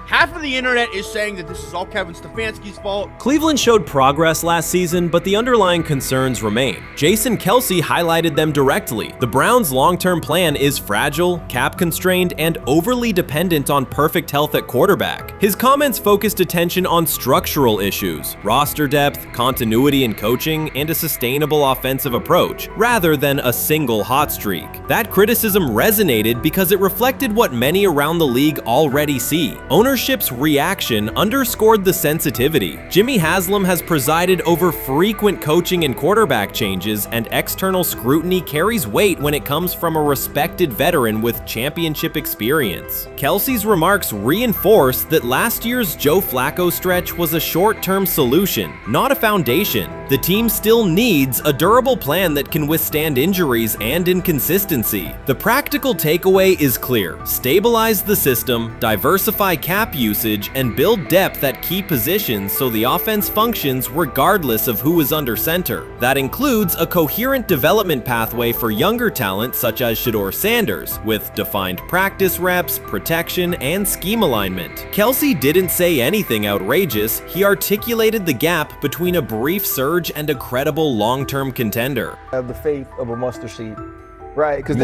Half of the internet is saying that this is all Kevin Stefanski's fault. Cleveland showed progress last season, but the underlying concerns remain. Jason Kelce highlighted them directly. The Browns' long-term plan is fragile, cap-constrained, and overly dependent on perfect health at quarterback. His comments focused attention on structural issues, roster depth, continuity in coaching, and a sustainable offensive approach, rather than a single hot streak. That criticism resonated because it reflected what many around the league already see. Ownership's reaction underscored the sensitivity. Jimmy Haslam has presided over frequent coaching and quarterback changes, and external scrutiny carries weight when it comes from a respected veteran with championship experience. Kelce's remarks reinforce that last year's Joe Flacco stretch was a short-term solution, not a foundation. The team still needs a durable plan that can withstand injuries and inconsistency. The practical takeaway is clear: stabilize the system, diversify cap usage, and build depth at key positions so the offense functions regardless of who is under center. That includes a coherent development pathway for younger talent such as Shedeur Sanders, with defined practice reps, protection, and scheme alignment. Kelce didn't say anything outrageous. He articulated the gap between a brief surge and a credible long-term contender. I have the faith of a mustard seed. Right, because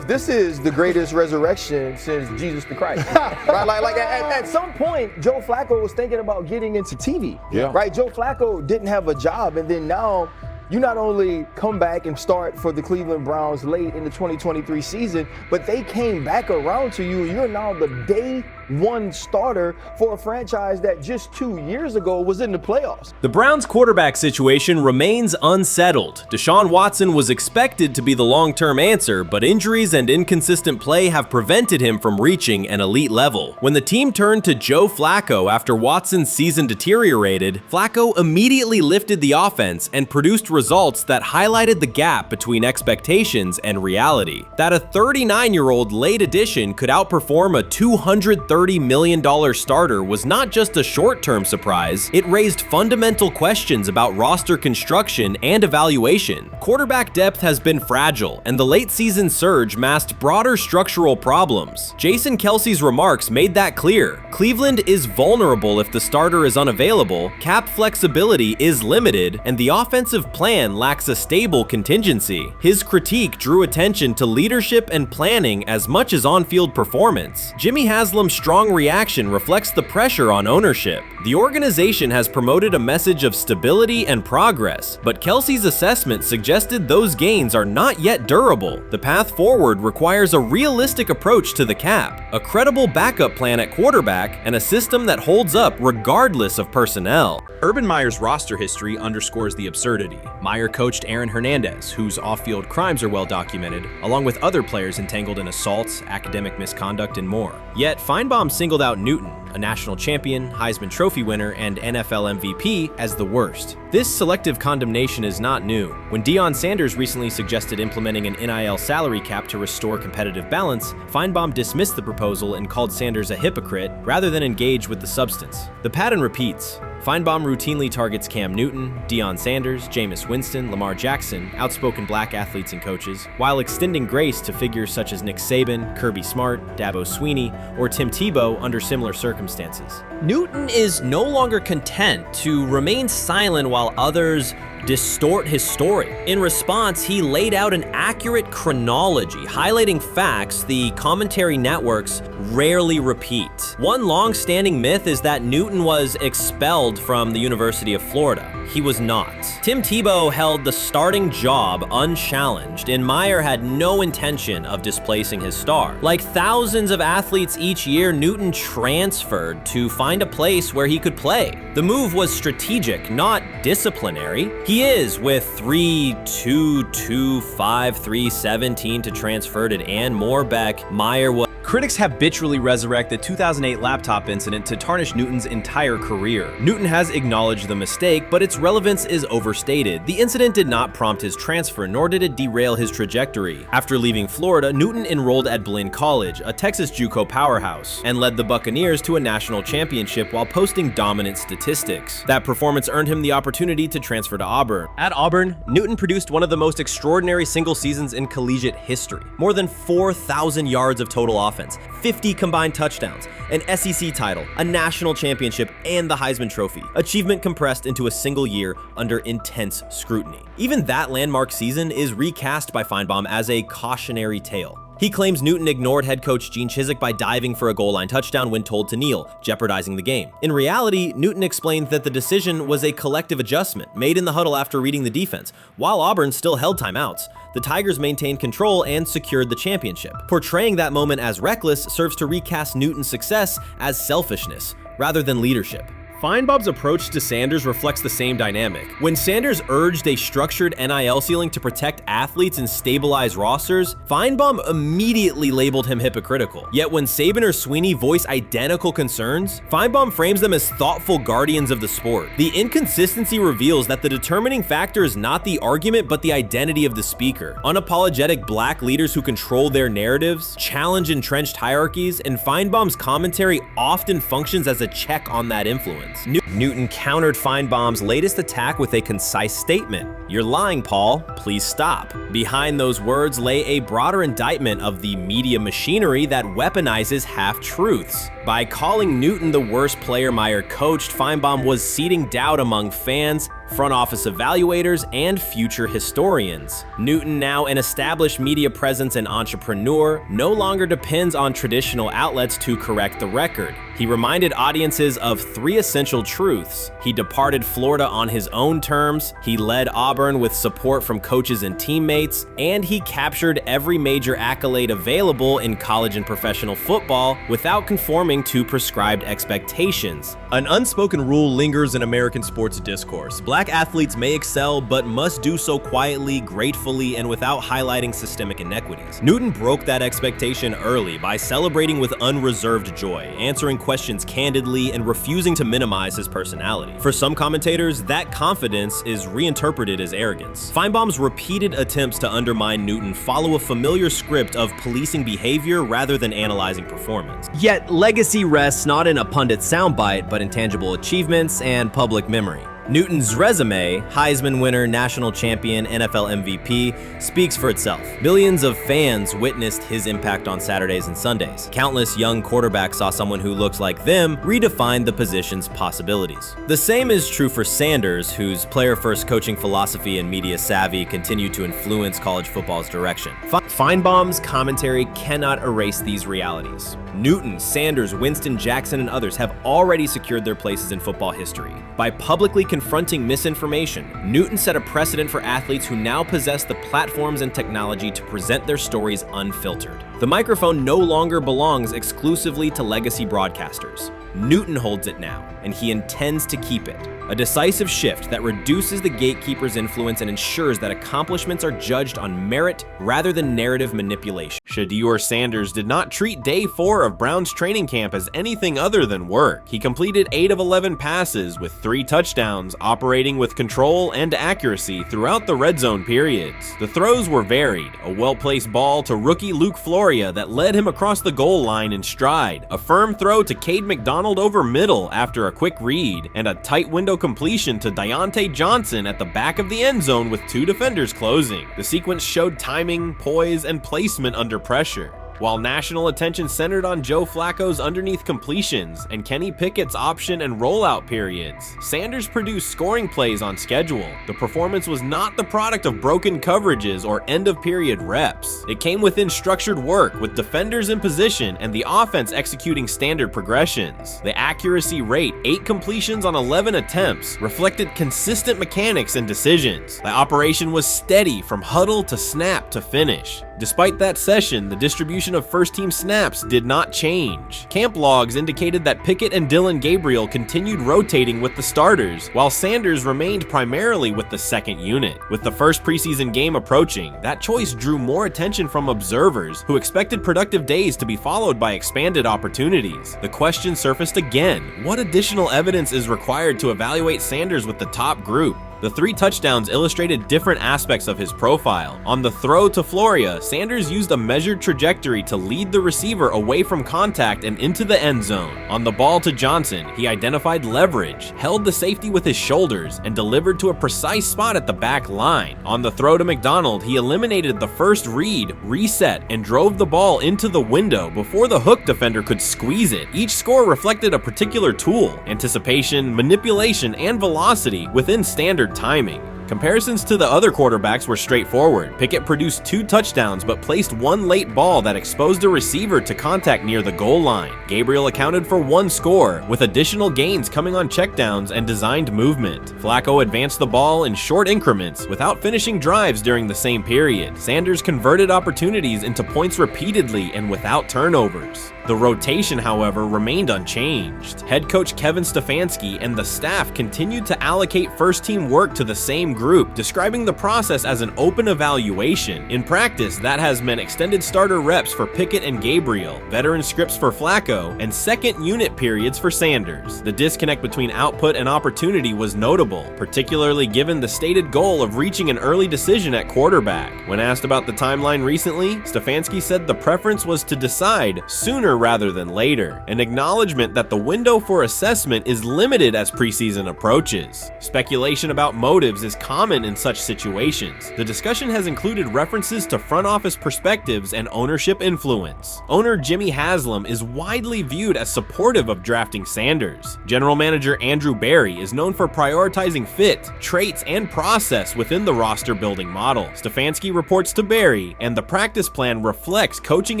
this is the greatest resurrection since Jesus the Christ. Right, like at some point, Joe Flacco was thinking about getting into TV. Yeah. Right, Joe Flacco didn't have a job, and then now you not only come back and start for the Cleveland Browns late in the 2023 season, but they came back around to you. You're now the day one starter for a franchise that just 2 years ago was in the playoffs. The Browns' quarterback situation remains unsettled. Deshaun Watson was expected to be the long-term answer, but injuries and inconsistent play have prevented him from reaching an elite level. When the team turned to Joe Flacco after Watson's season deteriorated, Flacco immediately lifted the offense and produced results that highlighted the gap between expectations and reality. That a 39-year-old late addition could outperform a $230 million starter was not just a short-term surprise, it raised fundamental questions about roster construction and evaluation. Quarterback depth has been fragile, and the late-season surge masked broader structural problems. Jason Kelce's remarks made that clear. Cleveland is vulnerable if the starter is unavailable, cap flexibility is limited, and the offensive plan lacks a stable contingency. His critique drew attention to leadership and planning as much as on-field performance. Jimmy Haslam's strong reaction reflects the pressure on ownership. The organization has promoted a message of stability and progress, but Kelce's assessment suggested those gains are not yet durable. The path forward requires a realistic approach to the cap, a credible backup plan at quarterback, and a system that holds up regardless of personnel. Urban Meyer's roster history underscores the absurdity. Meyer coached Aaron Hernandez, whose off-field crimes are well documented, along with other players entangled in assaults, academic misconduct, and more. Yet Feinbaum singled out Newton, a national champion, Heisman Trophy winner, and NFL MVP as the worst. This selective condemnation is not new. When Deion Sanders recently suggested implementing an NIL salary cap to restore competitive balance, Feinbaum dismissed the proposal and called Sanders a hypocrite rather than engage with the substance. The pattern repeats. Feinbaum routinely targets Cam Newton, Deion Sanders, Jameis Winston, Lamar Jackson, outspoken black athletes and coaches, while extending grace to figures such as Nick Saban, Kirby Smart, Dabo Swinney, or Tim Tebow under similar circumstances. Newton is no longer content to remain silent while others distort his story. In response, he laid out an accurate chronology, highlighting facts the commentary networks rarely repeat. One long-standing myth is that Newton was expelled from the University of Florida. He was not. Tim Tebow held the starting job unchallenged, and Meyer had no intention of displacing his star. Like thousands of athletes each year, Newton transferred to find a place where he could play. The move was strategic, not disciplinary. He is, with 3-2-2-5-3-17 to transfer to and more back, Meyer was. Critics habitually resurrect the 2008 laptop incident to tarnish Newton's entire career. Newton has acknowledged the mistake, but its relevance is overstated. The incident did not prompt his transfer, nor did it derail his trajectory. After leaving Florida, Newton enrolled at Blinn College, a Texas JUCO powerhouse, and led the Buccaneers to a national championship while posting dominant statistics. That performance earned him the opportunity to transfer to Auburn. At Auburn, Newton produced one of the most extraordinary single seasons in collegiate history. More than 4,000 yards of total offense, 50 combined touchdowns, an SEC title, a national championship, and the Heisman Trophy. Achievement compressed into a single year under intense scrutiny. Even that landmark season is recast by Feinbaum as a cautionary tale. He claims Newton ignored head coach Gene Chizik by diving for a goal line touchdown when told to kneel, jeopardizing the game. In reality, Newton explained that the decision was a collective adjustment made in the huddle after reading the defense, while Auburn still held timeouts. The Tigers maintained control and secured the championship. Portraying that moment as reckless serves to recast Newton's success as selfishness rather than leadership. Feinbaum's approach to Sanders reflects the same dynamic. When Sanders urged a structured NIL ceiling to protect athletes and stabilize rosters, Feinbaum immediately labeled him hypocritical. Yet when Saban or Swinney voice identical concerns, Feinbaum frames them as thoughtful guardians of the sport. The inconsistency reveals that the determining factor is not the argument but the identity of the speaker. Unapologetic black leaders who control their narratives, challenge entrenched hierarchies, and Feinbaum's commentary often functions as a check on that influence. Newton countered Feinbaum's latest attack with a concise statement. "You're lying, Paul. Please stop." Behind those words lay a broader indictment of the media machinery that weaponizes half-truths. By calling Newton the worst player Meyer coached, Feinbaum was seeding doubt among fans, front office evaluators, and future historians. Newton, now an established media presence and entrepreneur, no longer depends on traditional outlets to correct the record. He reminded audiences of three essential truths. He departed Florida on his own terms, he led Auburn with support from coaches and teammates, and he captured every major accolade available in college and professional football without conforming to prescribed expectations. An unspoken rule lingers in American sports discourse. Black athletes may excel, but must do so quietly, gratefully, and without highlighting systemic inequities. Newton broke that expectation early by celebrating with unreserved joy, answering questions candidly, and refusing to minimize his personality. For some commentators, that confidence is reinterpreted as arrogance. Feinbaum's repeated attempts to undermine Newton follow a familiar script of policing behavior rather than analyzing performance. Yet, legacy rests not in a pundit soundbite, but in tangible achievements and public memory. Newton's resume, Heisman winner, national champion, NFL MVP, speaks for itself. Millions of fans witnessed his impact on Saturdays and Sundays. Countless young quarterbacks saw someone who looks like them redefine the position's possibilities. The same is true for Sanders, whose player-first coaching philosophy and media savvy continue to influence college football's direction. Feinbaum's commentary cannot erase these realities. Newton, Sanders, Winston, Jackson, and others have already secured their places in football history. By publicly confronting misinformation, Newton set a precedent for athletes who now possess the platforms and technology to present their stories unfiltered. The microphone no longer belongs exclusively to legacy broadcasters. Newton holds it now, and he intends to keep it. a decisive shift that reduces the gatekeeper's influence and ensures that accomplishments are judged on merit rather than narrative manipulation. Shedeur Sanders did not treat day 4 of Brown's training camp as anything other than work. He completed 8 of 11 passes with 3 touchdowns, operating with control and accuracy throughout the red zone periods. The throws were varied, a well-placed ball to rookie Luke Floria that led him across the goal line in stride, a firm throw to Cade McDonald over middle after a quick read, and a tight window completion to Deontay Johnson at the back of the end zone with 2 defenders closing. The sequence showed timing, poise, and placement under pressure. While national attention centered on Joe Flacco's underneath completions and Kenny Pickett's option and rollout periods, Sanders produced scoring plays on schedule. The performance was not the product of broken coverages or end-of-period reps. It came within structured work with defenders in position and the offense executing standard progressions. The accuracy rate, 8 completions on 11 attempts, reflected consistent mechanics and decisions. The operation was steady from huddle to snap to finish. Despite that session, the distribution of first-team snaps did not change. Camp logs indicated that Pickett and Dillon Gabriel continued rotating with the starters, while Sanders remained primarily with the second unit. With the first preseason game approaching, that choice drew more attention from observers who expected productive days to be followed by expanded opportunities. The question surfaced again: what additional evidence is required to evaluate Sanders with the top group? The 3 touchdowns illustrated different aspects of his profile. On the throw to Floria, Sanders used a measured trajectory to lead the receiver away from contact and into the end zone. On the ball to Johnson, he identified leverage, held the safety with his shoulders, and delivered to a precise spot at the back line. On the throw to McDonald, he eliminated the first read, reset, and drove the ball into the window before the hook defender could squeeze it. Each score reflected a particular tool: anticipation, manipulation, and velocity within standard timing. Comparisons to the other quarterbacks were straightforward. Pickett produced 2 touchdowns but placed 1 late ball that exposed a receiver to contact near the goal line. Gabriel accounted for 1 score, with additional gains coming on checkdowns and designed movement. Flacco advanced the ball in short increments without finishing drives during the same period. Sanders converted opportunities into points repeatedly and without turnovers. The rotation, however, remained unchanged. Head coach Kevin Stefanski and the staff continued to allocate first-team work to the same group, describing the process as an open evaluation. In practice, that has meant extended starter reps for Pickett and Gabriel, veteran scripts for Flacco, and second unit periods for Sanders. The disconnect between output and opportunity was notable, particularly given the stated goal of reaching an early decision at quarterback. When asked about the timeline recently, Stefanski said the preference was to decide sooner rather than later, an acknowledgement that the window for assessment is limited as preseason approaches. Speculation about motives is common in such situations. The discussion has included references to front office perspectives and ownership influence. Owner Jimmy Haslam is widely viewed as supportive of drafting Sanders. General manager Andrew Berry is known for prioritizing fit, traits, and process within the roster building model. Stefanski reports to Berry, and the practice plan reflects coaching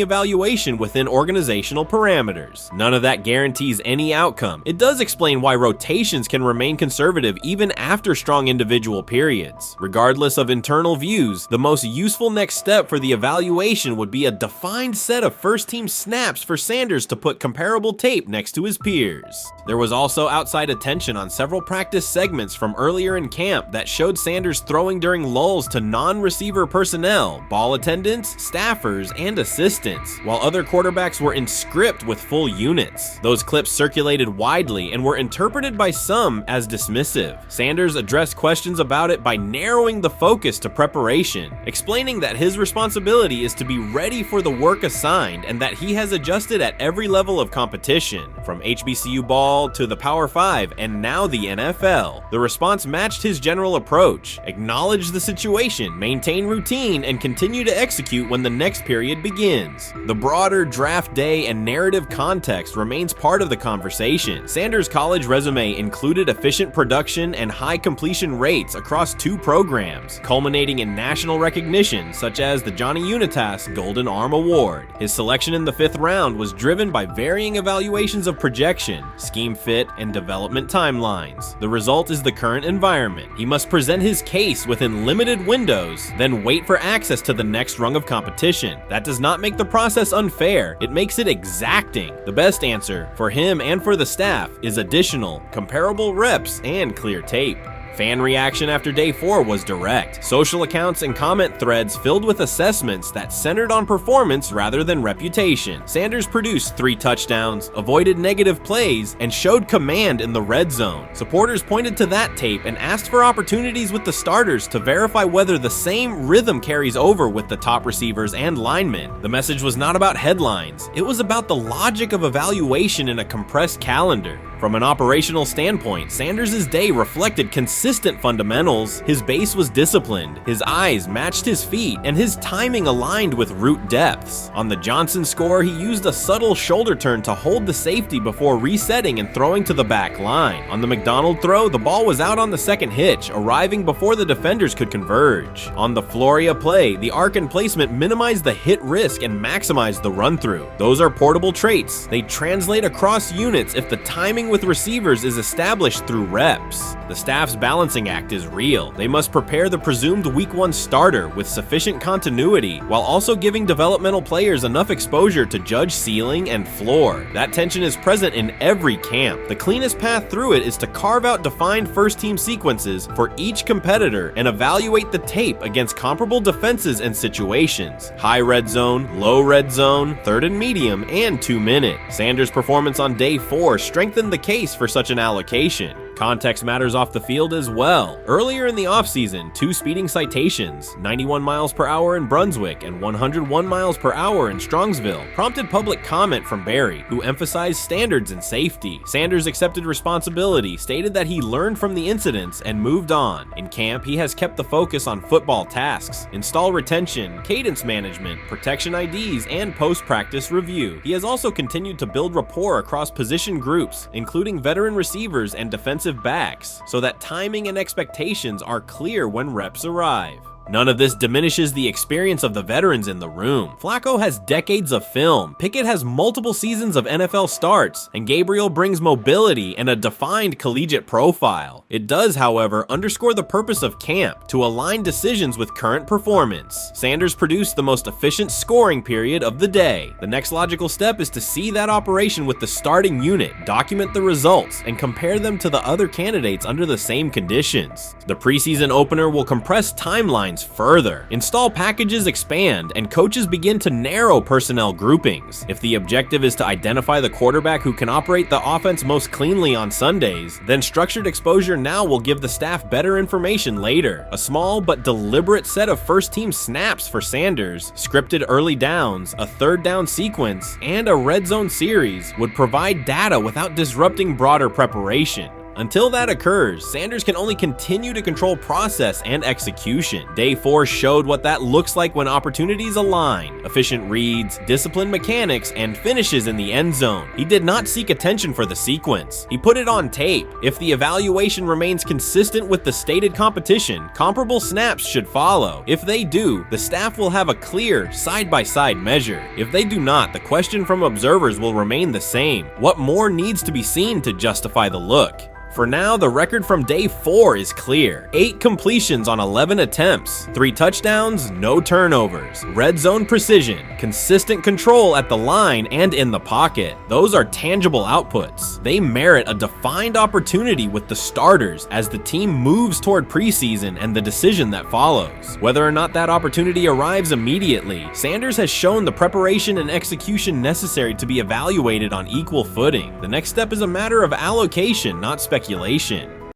evaluation within organizational parameters. None of that guarantees any outcome. It does explain why rotations can remain conservative even after strong individual periods. Regardless of internal views, the most useful next step for the evaluation would be a defined set of first-team snaps for Sanders to put comparable tape next to his peers. There was also outside attention on several practice segments from earlier in camp that showed Sanders throwing during lulls to non-receiver personnel, ball attendants, staffers, and assistants, while other quarterbacks were in script with full units. Those clips circulated widely and were interpreted by some as dismissive. Sanders addressed questions about it by narrowing the focus to preparation, explaining that his responsibility is to be ready for the work assigned and that he has adjusted at every level of competition, from HBCU ball to the Power 5 and now the NFL. The response matched his general approach: acknowledge the situation, maintain routine, and continue to execute when the next period begins. The broader draft day and narrative context remains part of the conversation. Sanders' college resume included efficient production and high completion rates across across 2 programs, culminating in national recognition such as the Johnny Unitas Golden Arm Award. His selection in the 5th round was driven by varying evaluations of projection, scheme fit, and development timelines. The result is the current environment. He must present his case within limited windows, then wait for access to the next rung of competition. That does not make the process unfair, it makes it exacting. The best answer, for him and for the staff, is additional, comparable reps and clear tape. Fan reaction after day 4 was direct. Social accounts and comment threads filled with assessments that centered on performance rather than reputation. Sanders produced 3 touchdowns, avoided negative plays, and showed command in the red zone. Supporters pointed to that tape and asked for opportunities with the starters to verify whether the same rhythm carries over with the top receivers and linemen. The message was not about headlines. It was about the logic of evaluation in a compressed calendar. From an operational standpoint, Sanders' day reflected consistent fundamentals. His base was disciplined, his eyes matched his feet, and his timing aligned with route depths. On the Johnson score, he used a subtle shoulder turn to hold the safety before resetting and throwing to the back line. On the McDonald throw, the ball was out on the second hitch, arriving before the defenders could converge. On the Floria play, the arc and placement minimized the hit risk and maximized the run-through. Those are portable traits. They translate across units if the timing with receivers is established through reps. The staff's balancing act is real. They must prepare the presumed week 1 starter with sufficient continuity while also giving developmental players enough exposure to judge ceiling and floor. That tension is present in every camp. The cleanest path through it is to carve out defined first-team sequences for each competitor and evaluate the tape against comparable defenses and situations. High red zone, low red zone, 3rd and medium, and 2-minute. Sanders' performance on day 4 strengthened the case for such an allocation. Context matters off the field as well. Earlier in the offseason, 2 speeding citations, 91 miles per hour in Brunswick and 101 miles per hour in Strongsville, prompted public comment from Barry, who emphasized standards and safety. Sanders accepted responsibility, stated that he learned from the incidents and moved on. In camp, he has kept the focus on football tasks, install retention, cadence management, protection IDs, and post-practice review. He has also continued to build rapport across position groups, including veteran receivers and defensive backs, so that timing and expectations are clear when reps arrive. None of this diminishes the experience of the veterans in the room. Flacco has decades of film, Pickett has multiple seasons of NFL starts, and Gabriel brings mobility and a defined collegiate profile. It does, however, underscore the purpose of camp, to align decisions with current performance. Sanders produced the most efficient scoring period of the day. The next logical step is to see that operation with the starting unit, document the results, and compare them to the other candidates under the same conditions. The preseason opener will compress timelines further. Install packages expand, and coaches begin to narrow personnel groupings. If the objective is to identify the quarterback who can operate the offense most cleanly on Sundays, then structured exposure now will give the staff better information later. A small but deliberate set of first-team snaps for Sanders, scripted early downs, a 3rd down sequence, and a red zone series would provide data without disrupting broader preparation. Until that occurs, Sanders can only continue to control process and execution. Day 4 showed what that looks like when opportunities align. Efficient reads, disciplined mechanics, and finishes in the end zone. He did not seek attention for the sequence. He put it on tape. If the evaluation remains consistent with the stated competition, comparable snaps should follow. If they do, the staff will have a clear, side-by-side measure. If they do not, the question from observers will remain the same. What more needs to be seen to justify the look? For now, the record from day 4 is clear. 8 completions on 11 attempts, 3 touchdowns, no turnovers, red zone precision, consistent control at the line and in the pocket. Those are tangible outputs. They merit a defined opportunity with the starters as the team moves toward preseason and the decision that follows. Whether or not that opportunity arrives immediately, Sanders has shown the preparation and execution necessary to be evaluated on equal footing. The next step is a matter of allocation, not speculation.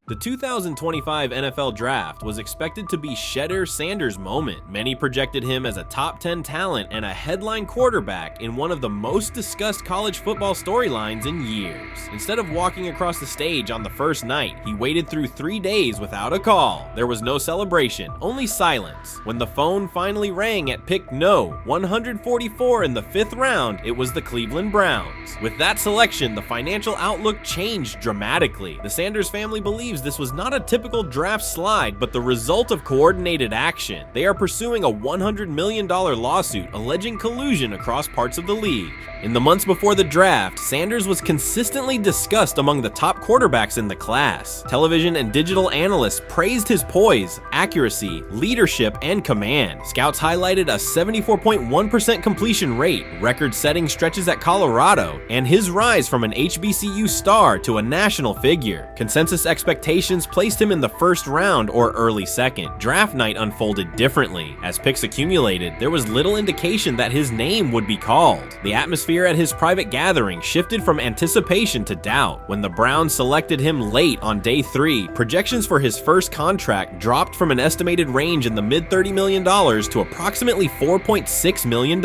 The 2025 NFL Draft was expected to be Shedeur Sanders' moment. Many projected him as a top 10 talent and a headline quarterback in one of the most discussed college football storylines in years. Instead of walking across the stage on the first night, he waited through 3 days without a call. There was no celebration, only silence. When the phone finally rang at pick no. 144 in the 5th round, it was the Cleveland Browns. With that selection, the financial outlook changed dramatically. The Sanders family believed believes this was not a typical draft slide, but the result of coordinated action. They are pursuing a $100 million lawsuit alleging collusion across parts of the league. In the months before the draft, Sanders was consistently discussed among the top quarterbacks in the class. Television and digital analysts praised his poise, accuracy, leadership, and command. Scouts highlighted a 74.1% completion rate, record-setting stretches at Colorado, and his rise from an HBCU star to a national figure. Consensus expectations placed him in the first round or early second. Draft night unfolded differently. As picks accumulated, there was little indication that his name would be called. The atmosphere at his private gathering shifted from anticipation to doubt. When the Browns selected him late on day 3, projections for his first contract dropped from an estimated range in the mid-$30 million to approximately $4.6 million,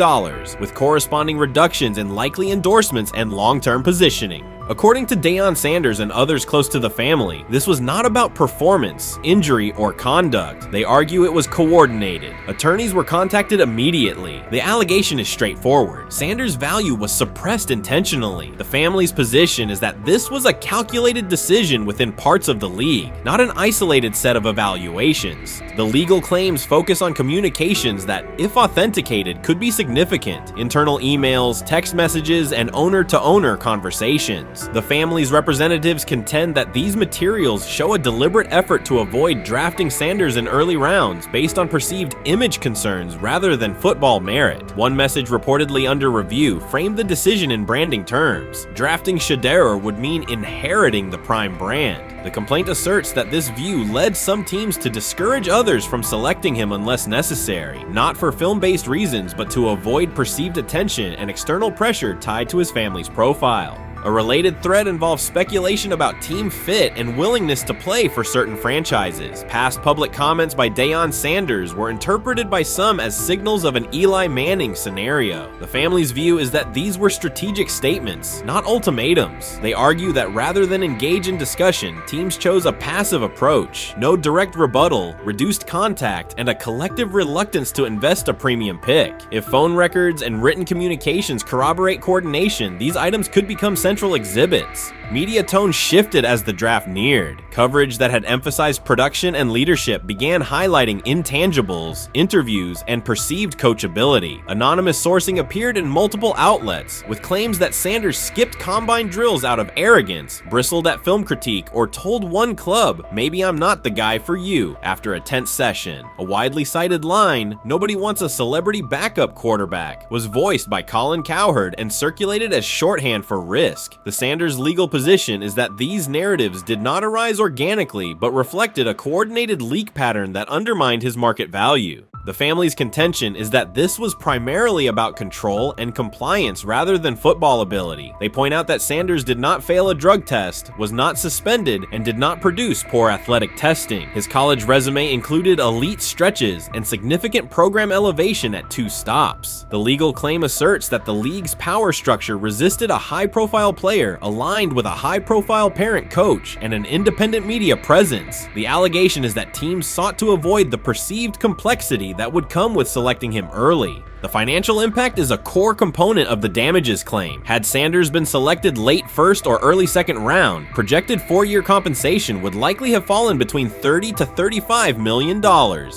with corresponding reductions in likely endorsements and long-term positioning. According to Deion Sanders and others close to the family, this was not about performance, injury, or conduct. They argue it was coordinated. Attorneys were contacted immediately. The allegation is straightforward. Sanders' value was suppressed intentionally. The family's position is that this was a calculated decision within parts of the league, not an isolated set of evaluations. The legal claims focus on communications that, if authenticated, could be significant: internal emails, text messages, and owner-to-owner conversations. The family's representatives contend that these materials show a deliberate effort to avoid drafting Sanders in early rounds based on perceived image concerns rather than football merit. One message reportedly under review framed the decision in branding terms. Drafting Shedeur would mean inheriting the Prime brand. The complaint asserts that this view led some teams to discourage others from selecting him unless necessary, not for film-based reasons, but to avoid perceived attention and external pressure tied to his family's profile. A related thread involves speculation about team fit and willingness to play for certain franchises. Past public comments by Deion Sanders were interpreted by some as signals of an Eli Manning scenario. The family's view is that these were strategic statements, not ultimatums. They argue that rather than engage in discussion, teams chose a passive approach, no direct rebuttal, reduced contact, and a collective reluctance to invest a premium pick. If phone records and written communications corroborate coordination, these items could become central exhibits. Media tone shifted as the draft neared. Coverage that had emphasized production and leadership began highlighting intangibles, interviews, and perceived coachability. Anonymous sourcing appeared in multiple outlets, with claims that Sanders skipped combine drills out of arrogance, bristled at film critique, or told one club, "Maybe I'm not the guy for you," after a tense session. A widely cited line, "Nobody wants a celebrity backup quarterback," was voiced by Colin Cowherd and circulated as shorthand for risk. The Sanders legal position is that these narratives did not arise organically, but reflected a coordinated leak pattern that undermined his market value. The family's contention is that this was primarily about control and compliance rather than football ability. They point out that Sanders did not fail a drug test, was not suspended, and did not produce poor athletic testing. His college resume included elite stretches and significant program elevation at 2 stops. The legal claim asserts that the league's power structure resisted a high-profile player aligned with a high-profile parent coach and an independent media presence. The allegation is that teams sought to avoid the perceived complexity that would come with selecting him early. The financial impact is a core component of the damages claim. Had Sanders been selected late first or early second round, projected 4-year compensation would likely have fallen between $30 to $35 million,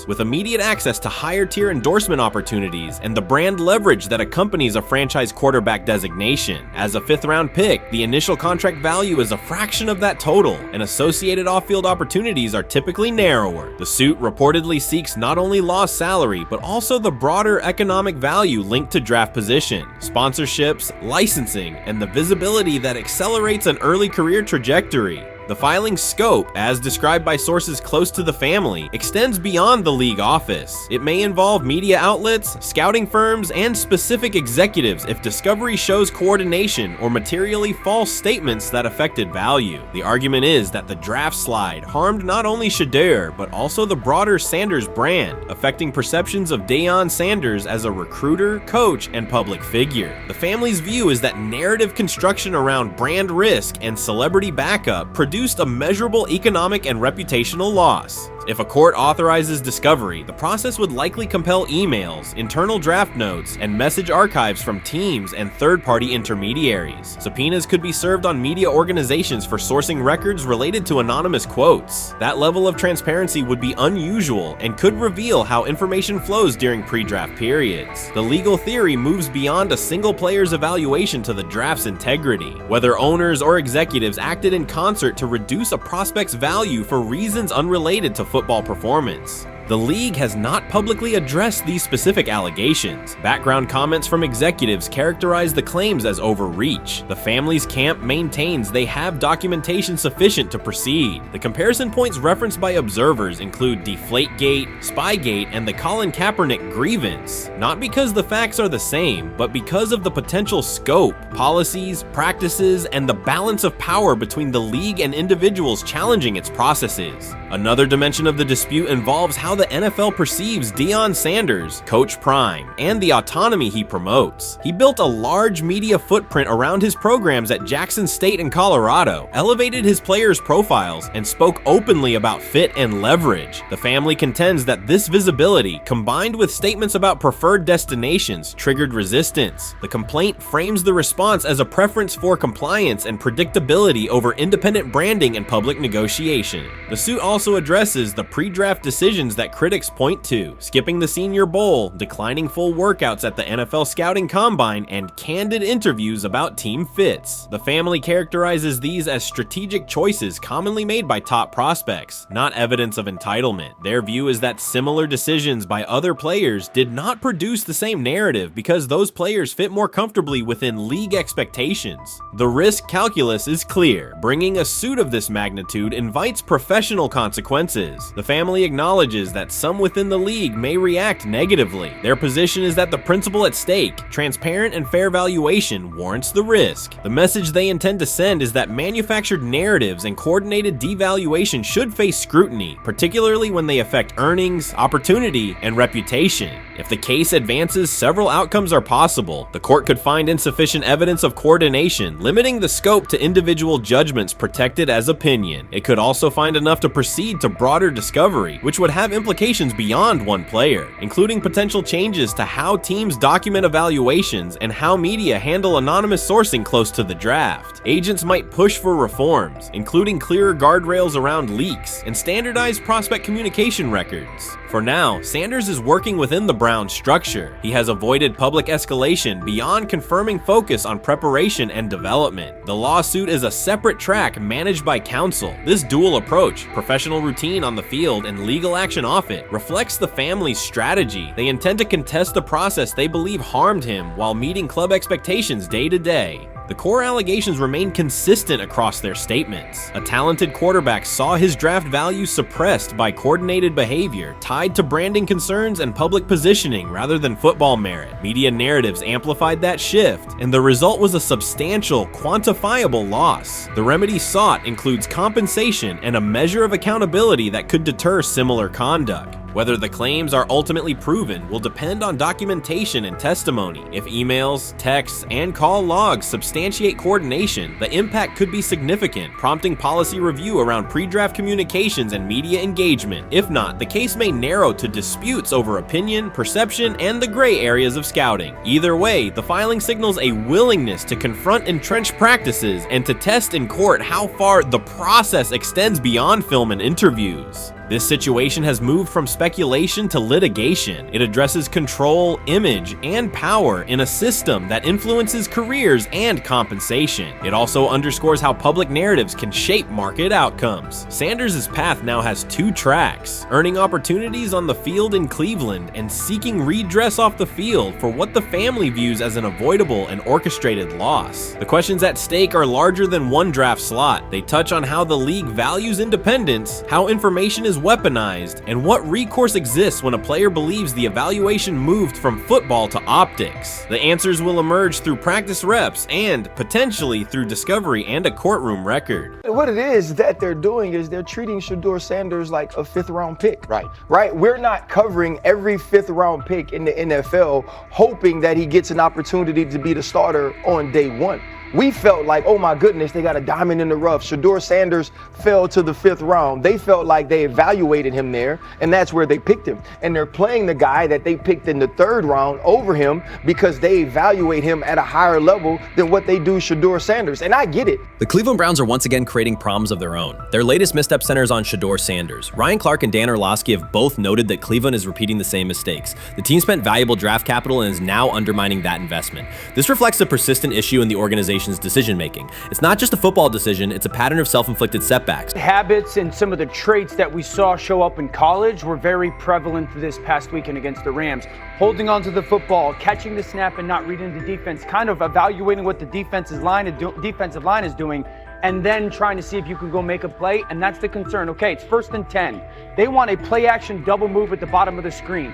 with immediate access to higher tier endorsement opportunities and the brand leverage that accompanies a franchise quarterback designation. As a 5th round pick, the initial contract value is a fraction of that total, and associated off-field opportunities are typically narrower. The suit reportedly seeks not only lost salary, but also the broader economic value linked to draft position, sponsorships, licensing, and the visibility that accelerates an early career trajectory. The filing's scope, as described by sources close to the family, extends beyond the league office. It may involve media outlets, scouting firms, and specific executives if discovery shows coordination or materially false statements that affected value. The argument is that the draft slide harmed not only Shedeur, but also the broader Sanders brand, affecting perceptions of Deion Sanders as a recruiter, coach, and public figure. The family's view is that narrative construction around brand risk and celebrity backup produced a measurable economic and reputational loss. If a court authorizes discovery, the process would likely compel emails, internal draft notes, and message archives from teams and third-party intermediaries. Subpoenas could be served on media organizations for sourcing records related to anonymous quotes. That level of transparency would be unusual and could reveal how information flows during pre-draft periods. The legal theory moves beyond a single player's evaluation to the draft's integrity, whether owners or executives acted in concert to reduce a prospect's value for reasons unrelated to football performance. The league has not publicly addressed these specific allegations. Background comments from executives characterize the claims as overreach. The family's camp maintains they have documentation sufficient to proceed. The comparison points referenced by observers include Deflategate, Spygate, and the Colin Kaepernick grievance, not because the facts are the same, but because of the potential scope, policies, practices, and the balance of power between the league and individuals challenging its processes. Another dimension of the dispute involves how the NFL perceives Deion Sanders, Coach Prime, and the autonomy he promotes. He built a large media footprint around his programs at Jackson State and Colorado, elevated his players' profiles, and spoke openly about fit and leverage. The family contends that this visibility, combined with statements about preferred destinations, triggered resistance. The complaint frames the response as a preference for compliance and predictability over independent branding and public negotiation. The suit also addresses the pre-draft decisions that critics point to: skipping the Senior Bowl, declining full workouts at the NFL Scouting Combine, and candid interviews about team fits. The family characterizes these as strategic choices commonly made by top prospects, not evidence of entitlement. Their view is that similar decisions by other players did not produce the same narrative because those players fit more comfortably within league expectations. The risk calculus is clear. Bringing a suit of this magnitude invites professional consequences. The family acknowledges that some within the league may react negatively. Their position is that the principle at stake, transparent and fair valuation, warrants the risk. The message they intend to send is that manufactured narratives and coordinated devaluation should face scrutiny, particularly when they affect earnings, opportunity, and reputation. If the case advances, several outcomes are possible. The court could find insufficient evidence of coordination, limiting the scope to individual judgments protected as opinion. It could also find enough to proceed to broader discovery, which would have implications beyond one player, including potential changes to how teams document evaluations and how media handle anonymous sourcing close to the draft. Agents might push for reforms, including clearer guardrails around leaks and standardized prospect communication records. For now, Sanders is working within the Browns structure. He has avoided public escalation beyond confirming focus on preparation and development. The lawsuit is a separate track managed by counsel. This dual approach, professional routine on the field and legal action off it, reflects the family's strategy. They intend to contest the process they believe harmed him while meeting club expectations day to day. The core allegations remain consistent across their statements. A talented quarterback saw his draft value suppressed by coordinated behavior tied to branding concerns and public positioning rather than football merit. Media narratives amplified that shift, and the result was a substantial, quantifiable loss. The remedy sought includes compensation and a measure of accountability that could deter similar conduct. Whether the claims are ultimately proven will depend on documentation and testimony. If emails, texts, and call logs substantiate coordination, the impact could be significant, prompting policy review around pre-draft communications and media engagement. If not, the case may narrow to disputes over opinion, perception, and the gray areas of scouting. Either way, the filing signals a willingness to confront entrenched practices and to test in court how far the process extends beyond film and interviews. This situation has moved from speculation to litigation. It addresses control, image, and power in a system that influences careers and compensation. It also underscores how public narratives can shape market outcomes. Sanders' path now has two tracks: earning opportunities on the field in Cleveland and seeking redress off the field for what the family views as an avoidable and orchestrated loss. The questions at stake are larger than one draft slot. They touch on how the league values independence, how information is weaponized, and what recourse exists when a player believes the evaluation moved from football to optics. The answers will emerge through practice reps and, potentially, through discovery and a courtroom record. What it is that they're doing is they're treating Shedeur Sanders like a fifth-round pick. Right? We're not covering every fifth-round pick in the NFL hoping that he gets an opportunity to be the starter on day one. We felt like, oh my goodness, they got a diamond in the rough. Shedeur Sanders fell to the 5th round. They felt like they evaluated him there, and that's where they picked him. And they're playing the guy that they picked in the 3rd round over him because they evaluate him at a higher level than what they do Shedeur Sanders. And I get it. The Cleveland Browns are once again creating problems of their own. Their latest misstep centers on Shedeur Sanders. Ryan Clark and Dan Orlovsky have both noted that Cleveland is repeating the same mistakes. The team spent valuable draft capital and is now undermining that investment. This reflects a persistent issue in the organization's decision-making. It's not just a football decision, it's a pattern of self-inflicted setbacks. Habits and some of the traits that we saw show up in college were very prevalent this past weekend against the Rams. Holding onto the football, catching the snap and not reading the defense, kind of evaluating what the defensive line is doing, and then trying to see if you can go make a play, and that's the concern. Okay, it's 1st and 10. They want a play-action double move at the bottom of the screen.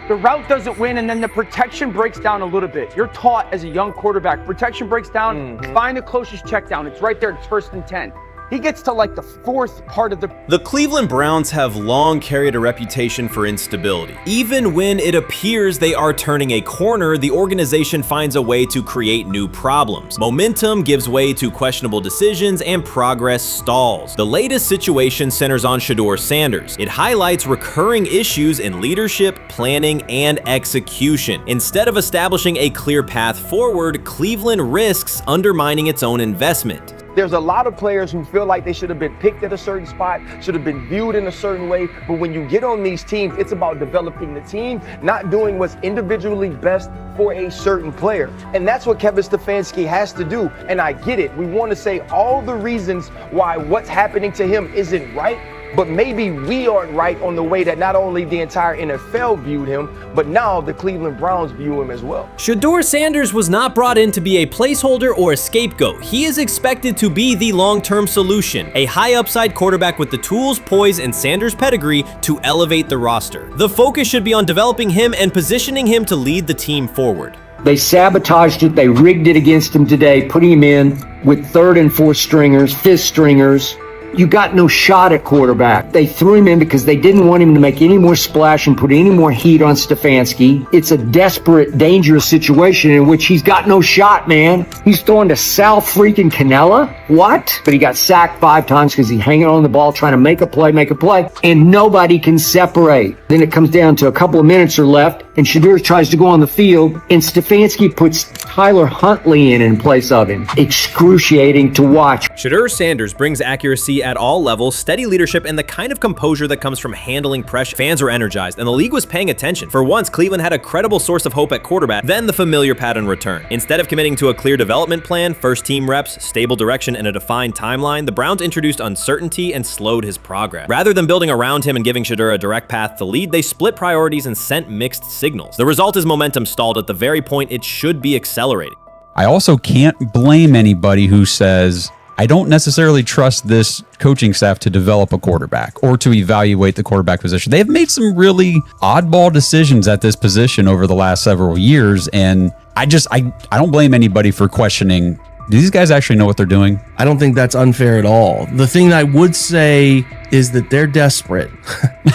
The route doesn't win, and then the protection breaks down a little bit. You're taught as a young quarterback, protection breaks down, find the closest check down. It's right there, it's 1st and 10. He gets to like the 4th part of the... The Cleveland Browns have long carried a reputation for instability. Even when it appears they are turning a corner, the organization finds a way to create new problems. Momentum gives way to questionable decisions and progress stalls. The latest situation centers on Shedeur Sanders. It highlights recurring issues in leadership, planning, and execution. Instead of establishing a clear path forward, Cleveland risks undermining its own investment. There's a lot of players who feel like they should have been picked at a certain spot, should have been viewed in a certain way. But when you get on these teams, it's about developing the team, not doing what's individually best for a certain player. And that's what Kevin Stefanski has to do. And I get it. We want to say all the reasons why what's happening to him isn't right. But maybe we aren't right on the way that not only the entire NFL viewed him, but now the Cleveland Browns view him as well. Shedeur Sanders was not brought in to be a placeholder or a scapegoat. He is expected to be the long-term solution, a high-upside quarterback with the tools, poise, and Sanders' pedigree to elevate the roster. The focus should be on developing him and positioning him to lead the team forward. They sabotaged it. They rigged it against him today, putting him in with 3rd and 4th stringers, 5th stringers. You got no shot at quarterback. They threw him in because they didn't want him to make any more splash and put any more heat on Stefanski. It's a desperate, dangerous situation in which he's got no shot, man. He's throwing to Sal freaking Cannella. What? But he got sacked 5 times because he's hanging on the ball trying to make a play, and nobody can separate. Then it comes down to a couple of minutes are left, and Shedeur tries to go on the field, and Stefanski puts Tyler Huntley in place of him. Excruciating to watch. Shedeur Sanders brings accuracy at all levels, steady leadership, and the kind of composure that comes from handling pressure. Fans were energized, and the league was paying attention. For once, Cleveland had a credible source of hope at quarterback. Then the familiar pattern returned. Instead of committing to a clear development plan, first-team reps, stable direction, and a defined timeline, the Browns introduced uncertainty and slowed his progress. Rather than building around him and giving Shedeur a direct path to lead, they split priorities and sent mixed signals. The result is momentum stalled at the very point it should be accelerating. I also can't blame anybody who says, I don't necessarily trust this coaching staff to develop a quarterback or to evaluate the quarterback position. They've made some really oddball decisions at this position over the last several years, and I don't blame anybody for questioning, do these guys actually know what they're doing? I don't think that's unfair at all. The thing I would say is that they're desperate.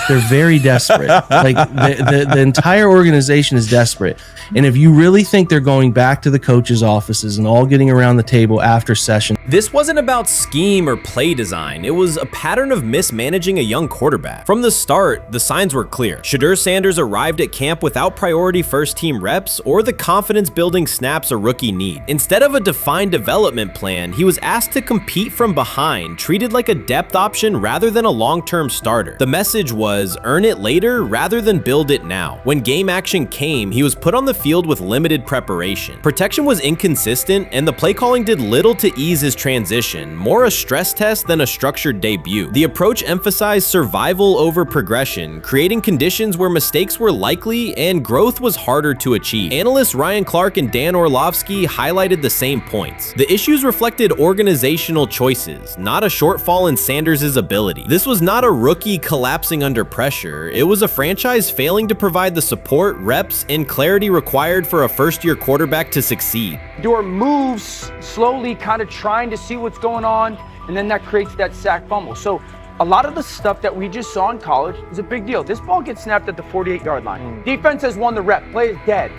They're very desperate. Like the entire organization is desperate. And if you really think they're going back to the coaches' offices and all getting around the table after session. This wasn't about scheme or play design. It was a pattern of mismanaging a young quarterback. From the start, the signs were clear. Shedeur Sanders arrived at camp without priority first-team reps or the confidence-building snaps a rookie need. Instead of a defined development plan, he was asked to compete from behind, treated like a depth option rather than a long-term starter. The message was, earn it later rather than build it now. When game action came, he was put on the field with limited preparation. Protection was inconsistent, and the play calling did little to ease his transition, more a stress test than a structured debut. The approach emphasized survival over progression, creating conditions where mistakes were likely and growth was harder to achieve. Analysts Ryan Clark and Dan Orlovsky highlighted the same points. The issues reflected organizational choices, not a shortfall in Sanders' ability. This was not a rookie collapsing under pressure. It was a franchise failing to provide the support, reps, and clarity required for a first-year quarterback to succeed. Shedeur moves slowly, kind of trying to see what's going on, and then that creates that sack fumble. So a lot of the stuff that we just saw in college is a big deal. This ball gets snapped at the 48-yard line. Defense has won the rep. Play is dead.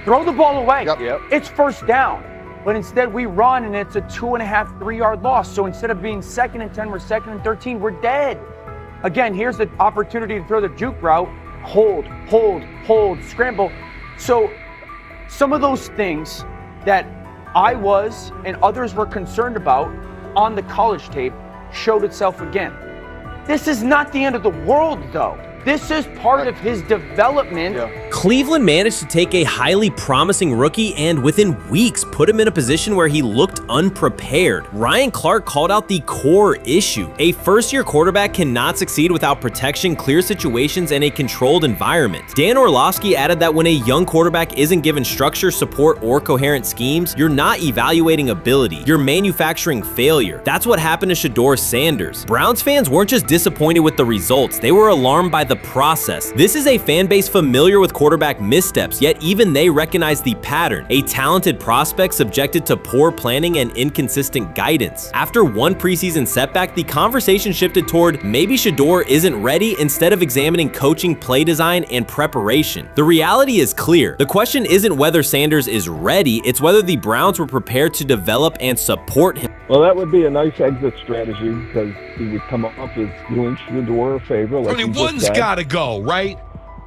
Throw the ball away. It's first down. But instead we run and it's a 2.5, 3-yard loss. So instead of being 2nd and 10, we're 2nd and 13, we're dead. Again, here's the opportunity to throw the juke route. Hold, scramble. So some of those things that I was and others were concerned about on the college tape showed itself again. This is not the end of the world, though. This is part of his development. Cleveland managed to take a highly promising rookie and within weeks put him in a position where he looked unprepared. Ryan Clark called out the core issue. A first-year quarterback cannot succeed without protection, clear situations, and a controlled environment. Dan Orlovsky added that when a young quarterback isn't given structure, support, or coherent schemes, you're not evaluating ability, you're manufacturing failure. That's what happened to Shedeur Sanders. Browns fans weren't just disappointed with the results, they were alarmed by the process. This is a fan base familiar with quarterback missteps, yet even they recognize the pattern. A talented prospect subjected to poor planning and inconsistent guidance. After one preseason setback, the conversation shifted toward maybe Shedeur isn't ready instead of examining coaching, play design, and preparation. The reality is clear. The question isn't whether Sanders is ready, it's whether the Browns were prepared to develop and support him. Well, that would be a nice exit strategy because he would come up as doing Shedeur a favor. Like one's got to go, right?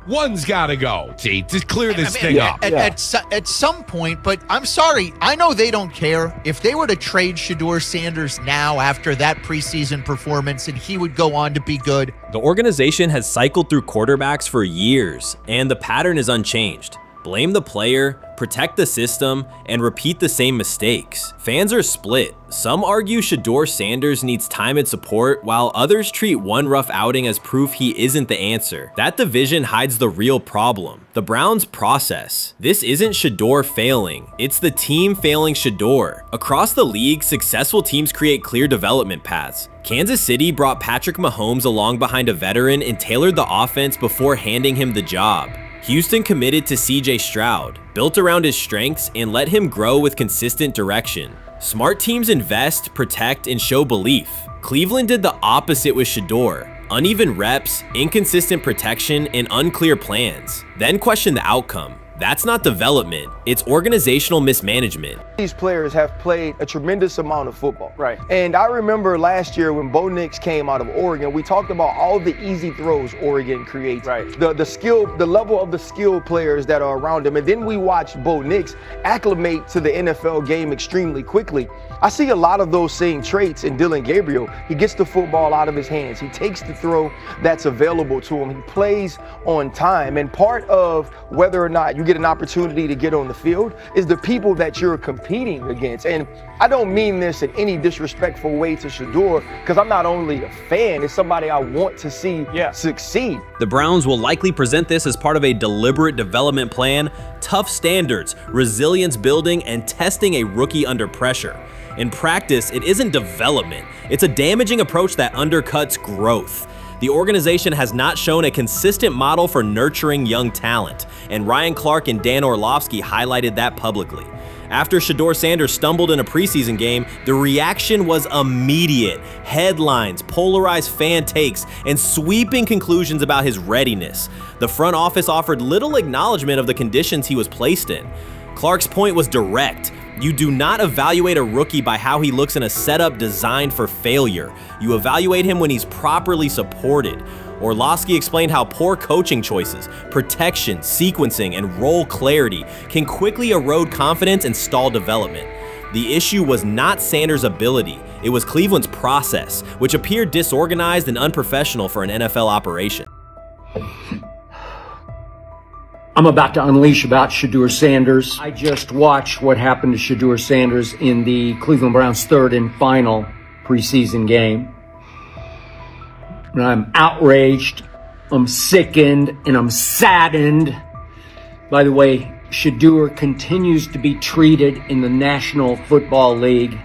One's got to go, T, to clear this thing up. At some point, but I'm sorry, I know they don't care. If they were to trade Shedeur Sanders now after that preseason performance and he would go on to be good. The organization has cycled through quarterbacks for years, and the pattern is unchanged. Blame the player, protect the system, and repeat the same mistakes. Fans are split. Some argue Shedeur Sanders needs time and support, while others treat one rough outing as proof he isn't the answer. That division hides the real problem, the Browns' process. This isn't Shedeur failing, it's the team failing Shedeur. Across the league, successful teams create clear development paths. Kansas City brought Patrick Mahomes along behind a veteran and tailored the offense before handing him the job. Houston committed to CJ Stroud, built around his strengths, and let him grow with consistent direction. Smart teams invest, protect, and show belief. Cleveland did the opposite with Shedeur. Uneven reps, inconsistent protection, and unclear plans. Then question the outcome. That's not development, it's organizational mismanagement. These players have played a tremendous amount of football. Right. And I remember last year when Bo Nix came out of Oregon, we talked about all the easy throws Oregon creates. Right. The level of the skill players that are around him. And then we watched Bo Nix acclimate to the NFL game extremely quickly. I see a lot of those same traits in Dillon Gabriel. He gets the football out of his hands. He takes the throw that's available to him. He plays on time. And part of whether or not you get an opportunity to get on the field is the people that you're competing against. And I don't mean this in any disrespectful way to Shedeur, because I'm not only a fan, it's somebody I want to see succeed. The Browns will likely present this as part of a deliberate development plan, tough standards, resilience building, and testing a rookie under pressure. In practice, it isn't development. It's a damaging approach that undercuts growth. The organization has not shown a consistent model for nurturing young talent, and Ryan Clark and Dan Orlovsky highlighted that publicly. After Shedeur Sanders stumbled in a preseason game, the reaction was immediate. Headlines, polarized fan takes, and sweeping conclusions about his readiness. The front office offered little acknowledgement of the conditions he was placed in. Clark's point was direct. You do not evaluate a rookie by how he looks in a setup designed for failure. You evaluate him when he's properly supported. Orlovsky explained how poor coaching choices, protection, sequencing, and role clarity can quickly erode confidence and stall development. The issue was not Sanders' ability, it was Cleveland's process, which appeared disorganized and unprofessional for an NFL operation. I'm about to unleash about Shedeur Sanders. I just watched what happened to Shedeur Sanders in the Cleveland Browns' third and final preseason game. And I'm outraged, I'm sickened, and I'm saddened. By the way, Shedeur continues to be treated in the National Football League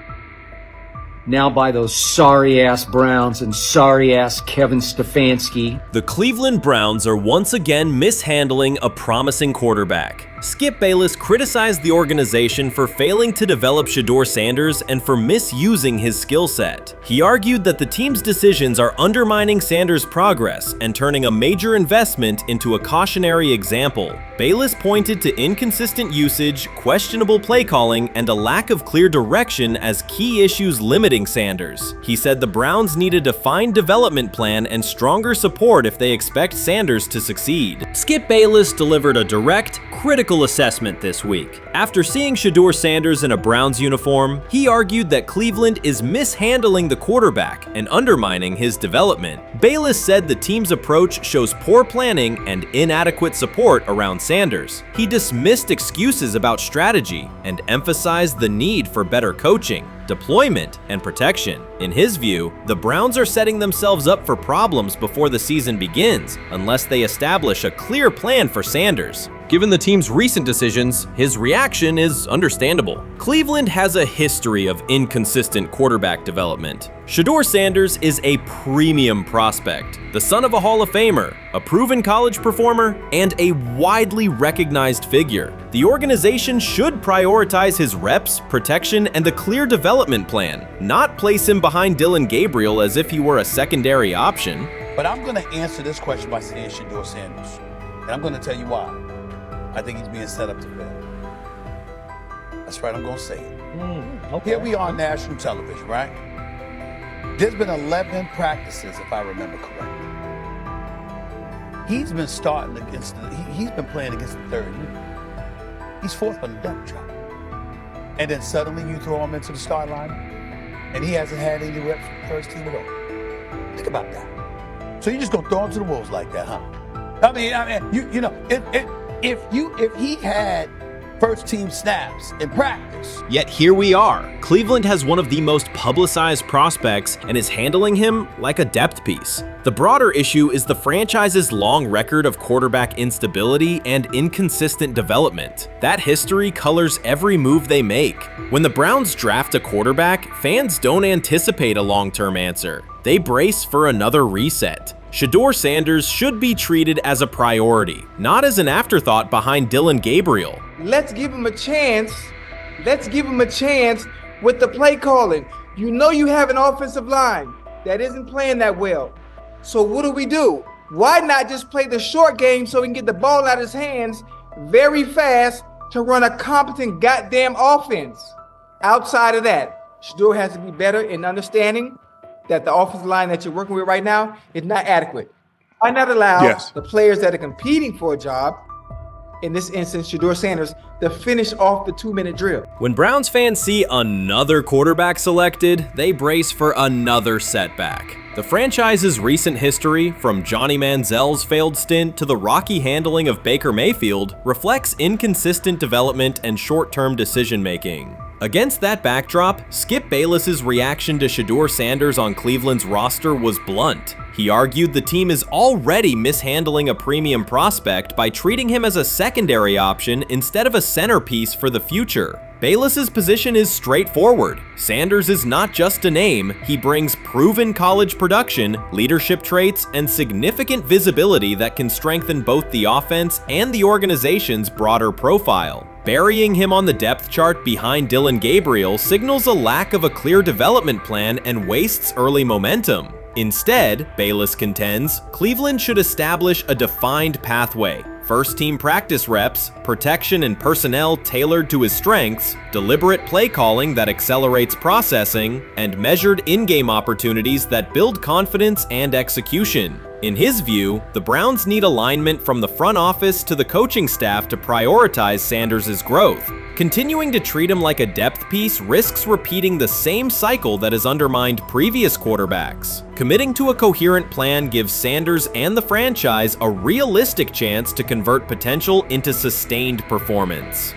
now by those sorry-ass Browns and sorry-ass Kevin Stefanski. The Cleveland Browns are once again mishandling a promising quarterback. Skip Bayless criticized the organization for failing to develop Shedeur Sanders and for misusing his skill set. He argued that the team's decisions are undermining Sanders' progress and turning a major investment into a cautionary example. Bayless pointed to inconsistent usage, questionable play calling, and a lack of clear direction as key issues limiting Sanders. He said the Browns need a defined development plan and stronger support if they expect Sanders to succeed. Skip Bayless delivered a direct, critical assessment this week. After seeing Shedeur Sanders in a Browns uniform, he argued that Cleveland is mishandling the quarterback and undermining his development. Bayless said the team's approach shows poor planning and inadequate support around Sanders. He dismissed excuses about strategy and emphasized the need for better coaching, deployment, and protection. In his view, the Browns are setting themselves up for problems before the season begins unless they establish a clear plan for Sanders. Given the team's recent decisions, his reaction is understandable. Cleveland has a history of inconsistent quarterback development. Shedeur Sanders is a premium prospect, the son of a Hall of Famer, a proven college performer, and a widely recognized figure. The organization should prioritize his reps, protection, and a clear development plan, not place him behind Dylan Gabriel as if he were a secondary option. But I'm going to answer this question by saying Shedeur Sanders, and I'm going to tell you why. I think he's being set up to fail. That's right, I'm going to say it. Okay. Here we are on national television, right? There's been 11 practices, if I remember correctly. He's been starting against he's been playing against the third unit. He's fourth on the depth chart. And then suddenly you throw him into the start line, and he hasn't had any reps for the first team at all. Think about that. So you're just gonna throw him to the wolves like that, huh? I mean, you know, if he had first team snaps in practice. Yet here we are. Cleveland has one of the most publicized prospects and is handling him like a depth piece. The broader issue is the franchise's long record of quarterback instability and inconsistent development. That history colors every move they make. When the Browns draft a quarterback, fans don't anticipate a long-term answer. They brace for another reset. Shedeur Sanders should be treated as a priority, not as an afterthought behind Dylan Gabriel. Let's give him a chance. Let's give him a chance with the play calling. You know you have an offensive line that isn't playing that well. So what do? Why not just play the short game so he can get the ball out of his hands very fast to run a competent goddamn offense? Outside of that, Shedeur has to be better in understanding that the offensive line that you're working with right now is not adequate. Why not allow the players that are competing for a job, in this instance, Shedeur Sanders, to finish off the 2-minute drill? When Browns fans see another quarterback selected, they brace for another setback. The franchise's recent history, from Johnny Manziel's failed stint to the rocky handling of Baker Mayfield, reflects inconsistent development and short-term decision-making. Against that backdrop, Skip Bayless's reaction to Shedeur Sanders on Cleveland's roster was blunt. He argued the team is already mishandling a premium prospect by treating him as a secondary option instead of a centerpiece for the future. Bayless's position is straightforward. Sanders is not just a name, he brings proven college production, leadership traits, and significant visibility that can strengthen both the offense and the organization's broader profile. Burying him on the depth chart behind Dylan Gabriel signals a lack of a clear development plan and wastes early momentum. Instead, Bayless contends, Cleveland should establish a defined pathway. First-team practice reps, protection and personnel tailored to his strengths, deliberate play calling that accelerates processing, and measured in-game opportunities that build confidence and execution. In his view, the Browns need alignment from the front office to the coaching staff to prioritize Sanders' growth. Continuing to treat him like a depth piece risks repeating the same cycle that has undermined previous quarterbacks. Committing to a coherent plan gives Sanders and the franchise a realistic chance to convert potential into sustained performance.